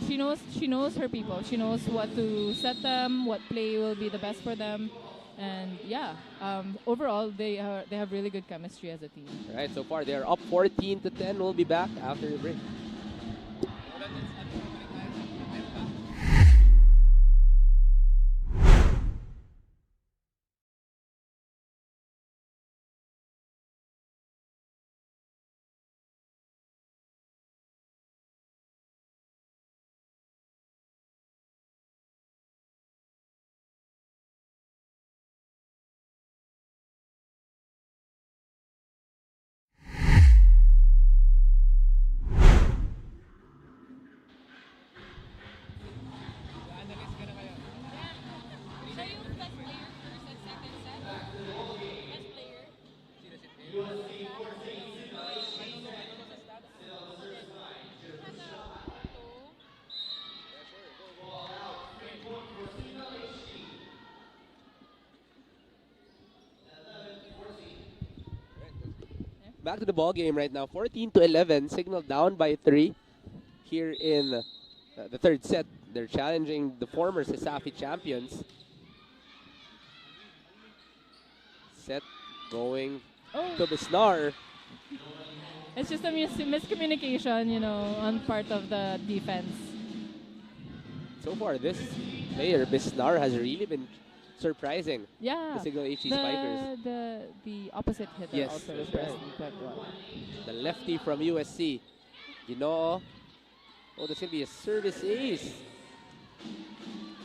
She knows her people. She knows what to set them, what play will be the best for them, and overall they have really good chemistry as a team. All right, so far they are up 14-10. We'll be back after the break. Back to the ball game right now. 14-11. Cignal down by 3 here in the third set. They're challenging the former Sasafi champions. Set going to Bisnar. It's just a miscommunication, you know, on part of the defense. So far, this player, Bisnar, has really been surprising. Yeah. The Cignal HD Spikers. The opposite hitter Yes, also that's impressed right. me quite well. The lefty from USC. You know, this could be a service ace.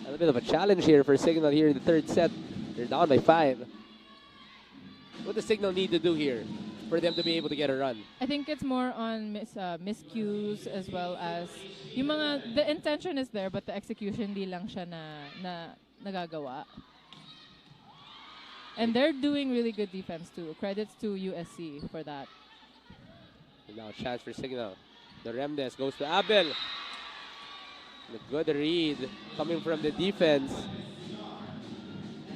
A little bit of a challenge here for Cignal here in the third set. They're down by 5. What does Cignal need to do here for them to be able to get a run? I think it's more on miscues as well as the intention is there but the execution di lang siya na nagagawa. And they're doing really good defense too. Credits to USC for that. And now a chance for Cignal. The Remdes goes to Abel. The good read coming from the defense.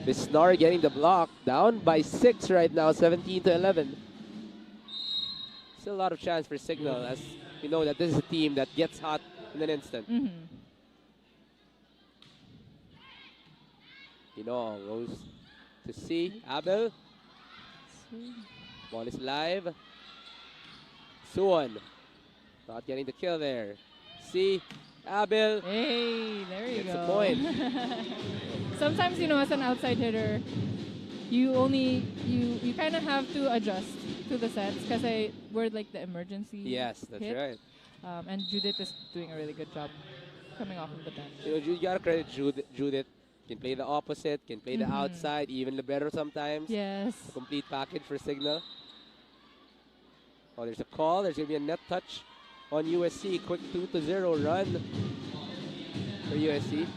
Bisnar getting the block. Down by 6 right now, 17-11. Still a lot of chance for Cignal as we know that this is a team that gets hot in an instant. Pinong goes to C. Abel. Ball is live. Suwan. Not getting the kill there. C. Abel. Hey, there you Gets go. a point. Sometimes, you know, as an outside hitter, you kind of have to adjust to the sets because we're like the emergency. Yes, that's hit. right. And Judith is doing a really good job coming off of the bench. You know, you gotta credit Judith. Can play the opposite, can play the outside, even libero sometimes. Yes. A complete package for Cignal. Oh, there's a call. There's gonna be a net touch on USC. Quick 2-0 run for USC.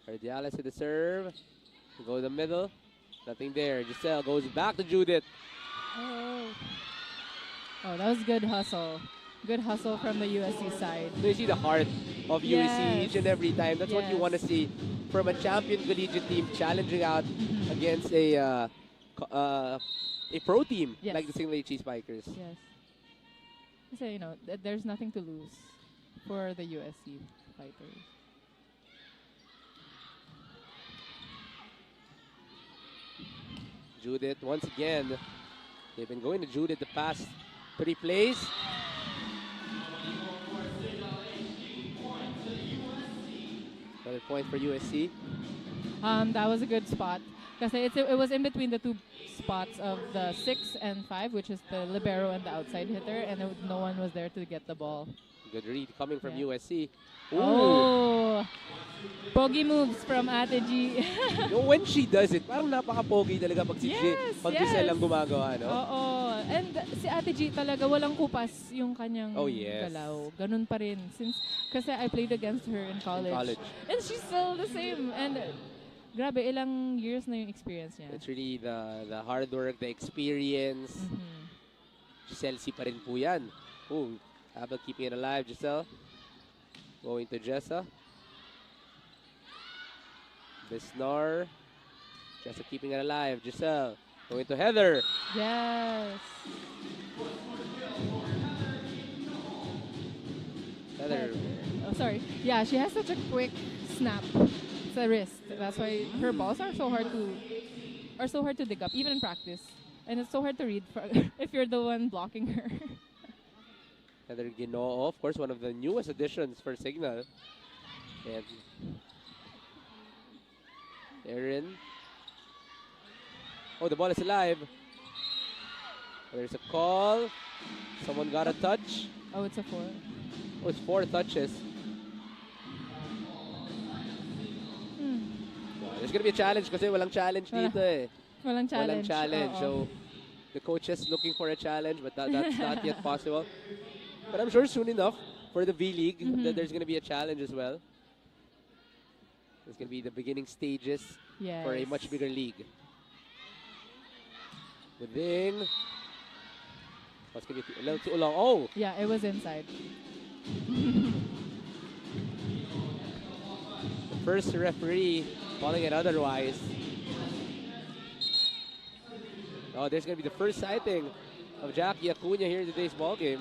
Cardiales to the serve. Go to the middle. Nothing there. Giselle goes back to Judith. Oh, that was good hustle. Good hustle from the USC side. So you see the heart of USC Yes. each and every time. That's what you Yes. want to see from a champion collegiate team challenging out against a pro team Yes. like the Cignal HD Spikers. Yes. So, you know, there's nothing to lose for the USC. fighters. Judith, once again, they've been going to Judith the past 3 plays. Another point for USC. That was a good spot. Kasi it was in between the two spots of the 6 and 5, which is the libero and the outside hitter, and no one was there to get the ball. Good read coming from Yeah. USC. Ooh. Oh! Pogi moves from Ate G. When she does it, parang napaka-pogi talaga pag si Yes, pag yes. Giselle lang gumagawa, no? Oo. And si Ate G talaga walang kupas yung kanyang Oh, yes. galaw. Ganun pa rin. Kasi I played against her in college. And she's still the same. And grabe, ilang years na yung experience niya. It's really the hard work, the experience. Mhm. Giselle C pa rin po yan. Ooh, how about keeping it alive, Giselle? Going to Jessa. Bisnar. Jessa keeping it alive. Giselle. Going to Heather. Yes. Heather. Oh, sorry. Yeah, she has such a quick snap. It's a wrist. That's why her balls are so hard to dig up, even in practice. And it's so hard to read if you're the one blocking her. Heather Ginoo, of course, one of the newest additions for Cignal. And Erin. Oh, the ball is alive. There's a call. Someone got a touch. Oh, it's a 4. Oh, it's 4 touches. There's gonna be a challenge kasi walang challenge dito eh. Walang challenge. Walang challenge. Oo. So the coach is looking for a challenge, but that's not yet possible. But I'm sure soon enough for the V-League that there's gonna be a challenge as well. It's gonna be the beginning stages for a much bigger league. Within. What's gonna be a little too long? Oh! Yeah, it was inside. The first referee calling it otherwise. Oh, there's gonna be the first sighting of Jackie Acuna here in today's ball game.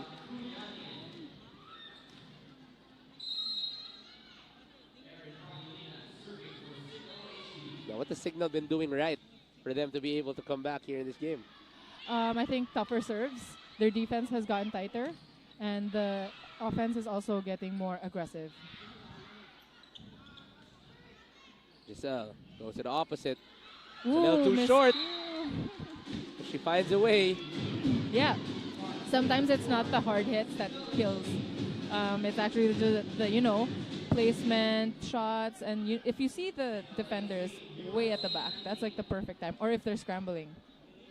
Now, what the Cignal been doing right for them to be able to come back here in this game? I think tougher serves. Their defense has gotten tighter, and the offense is also getting more aggressive. Giselle goes to the opposite. Ooh, a little too miss- short. Ooh. She finds a way. Yeah. Sometimes it's not the hard hits that kills. It's actually the placement, shots, and if you see the defenders way at the back, that's like the perfect time. Or if they're scrambling,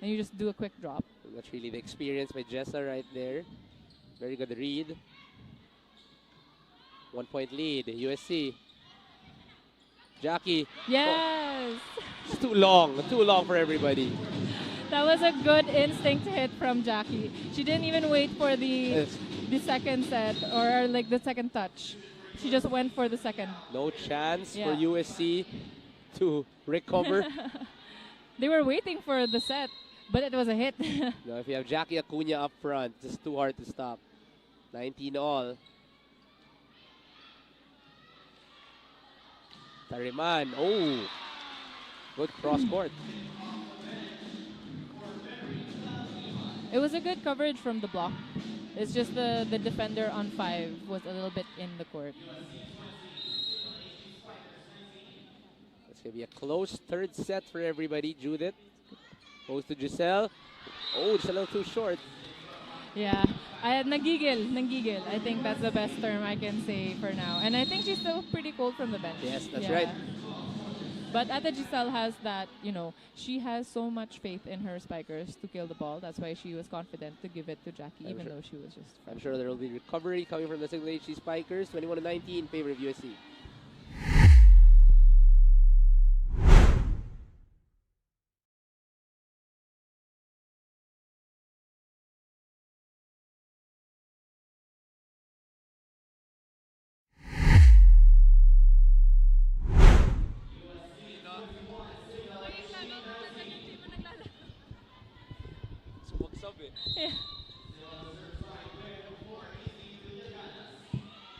and you just do a quick drop. That's really the experience by Jessa right there. Very good read. 1 point lead, USC. Jackie. Yes! It's too long for everybody. That was a good instinct hit from Jackie. She didn't even wait for the second set or like the second touch. She just went for the second. No chance for Yeah. USC to recover. They were waiting for the set, but it was a hit. Now, if you have Jackie Acuna up front, it's too hard to stop. 19 all. Tariman. Oh, good cross court. It was a good coverage from the block. It's just the defender on 5 was a little bit in the court. It's going to be a close third set for everybody. Judith goes to Giselle. Oh, just a little too short. Yeah, nagigil. I think that's the best term I can say for now. And I think she's still pretty cold from the bench. Yes, that's Yeah. right. But Ate Giselle has that, she has so much faith in her spikers to kill the ball. That's why she was confident to give it to Jackie, even though she was just I'm sure there will be recovery coming from the Cignal HD Spikers. 21-19 in favor of USC.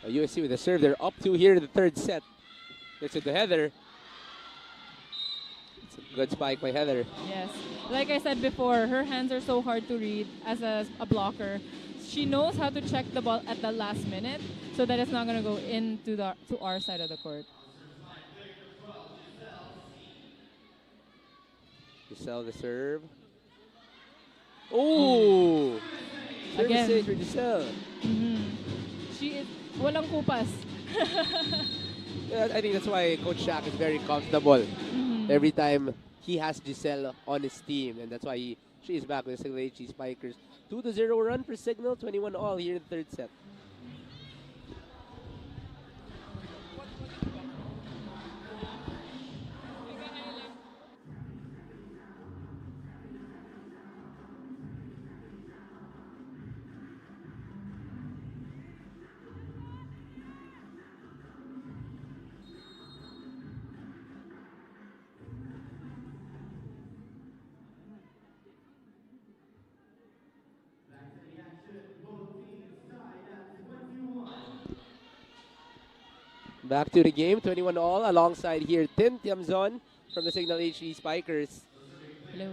USC with a serve. They're up 2 here in the third set. Gets it to Heather. It's a good spike by Heather. Yes. Like I said before, her hands are so hard to read as a blocker. She knows how to check the ball at the last minute so that it's not going to go into to our side of the court. Giselle the serve. Oh! Again. Service for Giselle. She is walang kupas. Yeah, I think that's why Coach Shaq is very comfortable every time he has Giselle on his team, and that's why she is back with the Cignal HD Spikers. 2-0 run for Cignal, 21 all here in the third set. Back to the game, 21 all, alongside here Tin Tiamzon from the Cignal HD Spikers. Hello.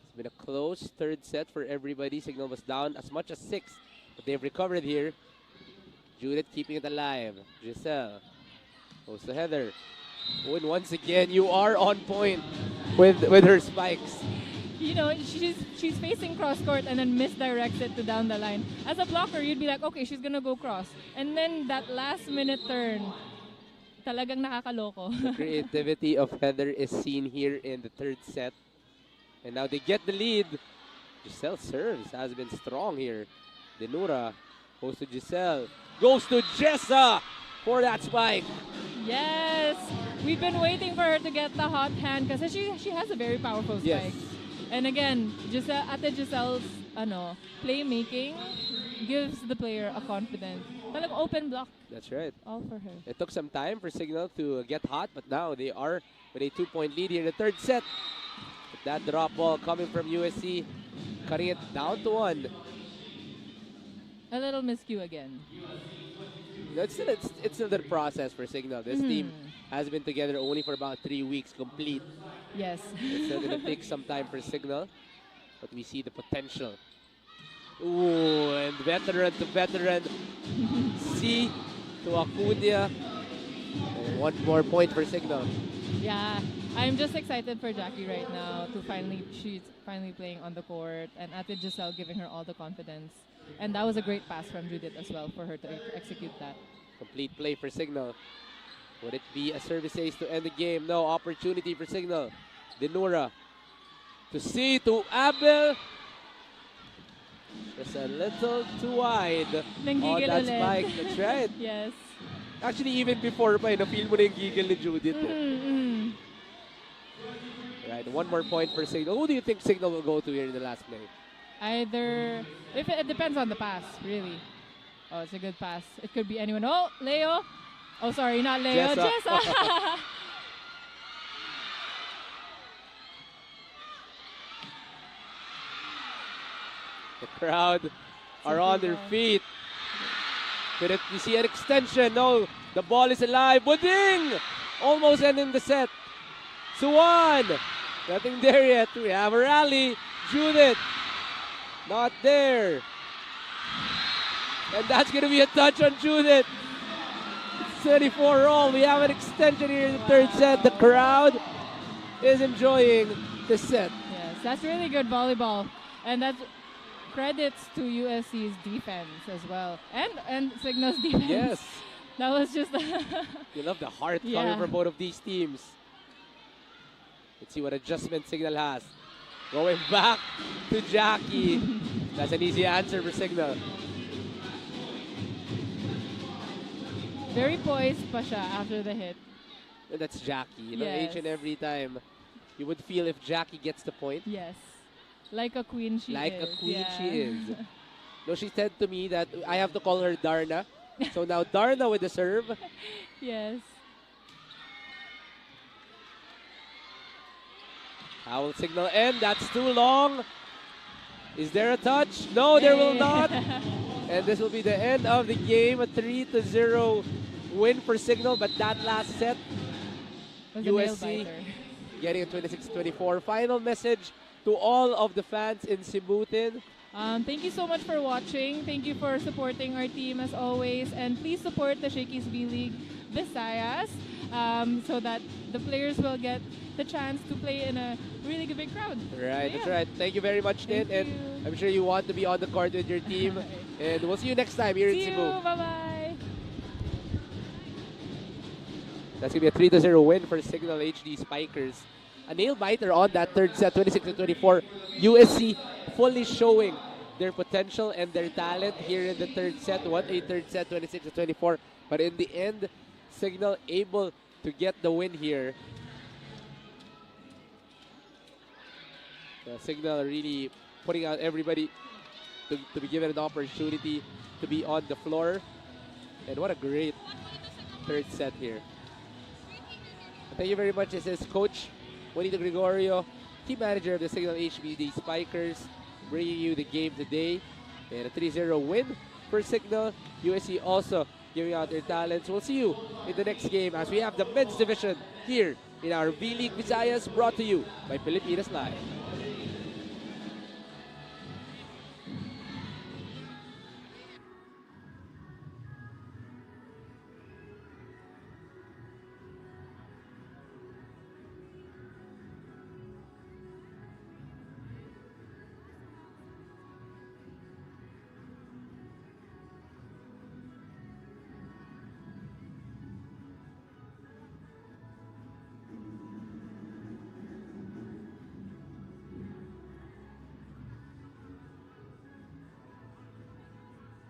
It's been a close third set for everybody. Cignal was down as much as 6, but they've recovered here. Judith keeping it alive. Giselle goes to Heather. Oh, and once again, you are on point with her spikes. You know, she's facing cross court and then misdirects it to down the line. As a blocker, you'd be like, okay, she's gonna go cross. And then that last minute turn, talagang nakakaloko. The creativity of Heather is seen here in the third set. And now they get the lead. Giselle serves, has been strong here. Denura goes to Giselle. Goes to Jessa for that spike. Yes! We've been waiting for her to get the hot hand because she has a very powerful spike. Yes. And again, Ate Giselle's playmaking gives the player a confidence. Talagang open block. That's right. All for her. It took some time for Cignal to get hot, but now they are with a 2-point lead here in the third set. But that drop ball coming from USC, cutting it down to 1. A little miscue again. It's still the process for Cignal. This team has been together only for about 3 weeks complete. Yes. It's still going to take some time for Cignal, but we see the potential. Ooh, and veteran to veteran. C to Acudia. And 1 more point for Cignal. Yeah. I'm just excited for Jackie right now she's finally playing on the court and Ate Giselle giving her all the confidence. And that was a great pass from Judith as well for her to execute that. Complete play for Cignal. Would it be a service ace to end the game? No, opportunity for Cignal. Denura to C to Abel. Just a little too wide on that spike. That's right. Yes. Actually, even before pa, feel mo na yung giggle ni Judith. Right, 1 more point for Cignal. Who do you think Cignal will go to here in the last play? Either, if it depends on the pass, really. Oh, it's a good pass. It could be anyone. Oh, Leo. Oh, sorry, not Leo. Jessa. Jessa. The crowd are on their feet. Could we see an extension? No, the ball is alive. Buding! Almost ending the set. Suwan! Nothing there yet. We have a rally. Judith. Not there. And that's going to be a touch on Judith. It's 34 all. We have an extension here in the third set. The crowd is enjoying the set. Yes, that's really good volleyball. And that's credits to USC's defense as well. And Cignal's defense. Yes. That was just... You love the heart coming from both of these teams. Let's see what adjustment Cignal has. Going back to Jackie. That's an easy answer for Cignal. Very poised pa siya after the hit. And that's Jackie. You know, Yes. each and every time you would feel if Jackie gets the point. Yes. Like a queen she Like is. a queen Yeah. she is. No, she said to me that I have to call her Darna. So now Darna with the serve. Yes. How will Cignal end? That's too long. Is there a touch? No, there will not. And this will be the end of the game. A 3-0 win for Cignal, but that last set, Was a nail USC biter. getting a 26-24. Final message to all of the fans in Sibutin. Thank you so much for watching. Thank you for supporting our team as always. And please support the Shakey's B-League Visayas so that the players will get the chance to play in a really big crowd. Right, So, that's yeah. right. Thank you very much, Tin. Thank And you. I'm sure you want to be on the court with your team. And we'll see you next time here in See you. Cebu. Bye-bye. That's going to be a 3-0 win for Cignal HD Spikers. A nail biter on that third set, 26-24. USC fully showing their potential and their talent here in the third set. What a third set, 26-24. But in the end, Cignal able to get the win here. Cignal really putting out everybody to be given an opportunity to be on the floor. And what a great third set here. Thank you very much. This is Coach Juanito Gregorio, team manager of the Cignal HD Spikers, bringing you the game today. And a 3-0 win for Cignal. USC also giving out their talents. We'll see you in the next game as we have the men's division here in our V-League Visayas, brought to you by Pilipinas Live.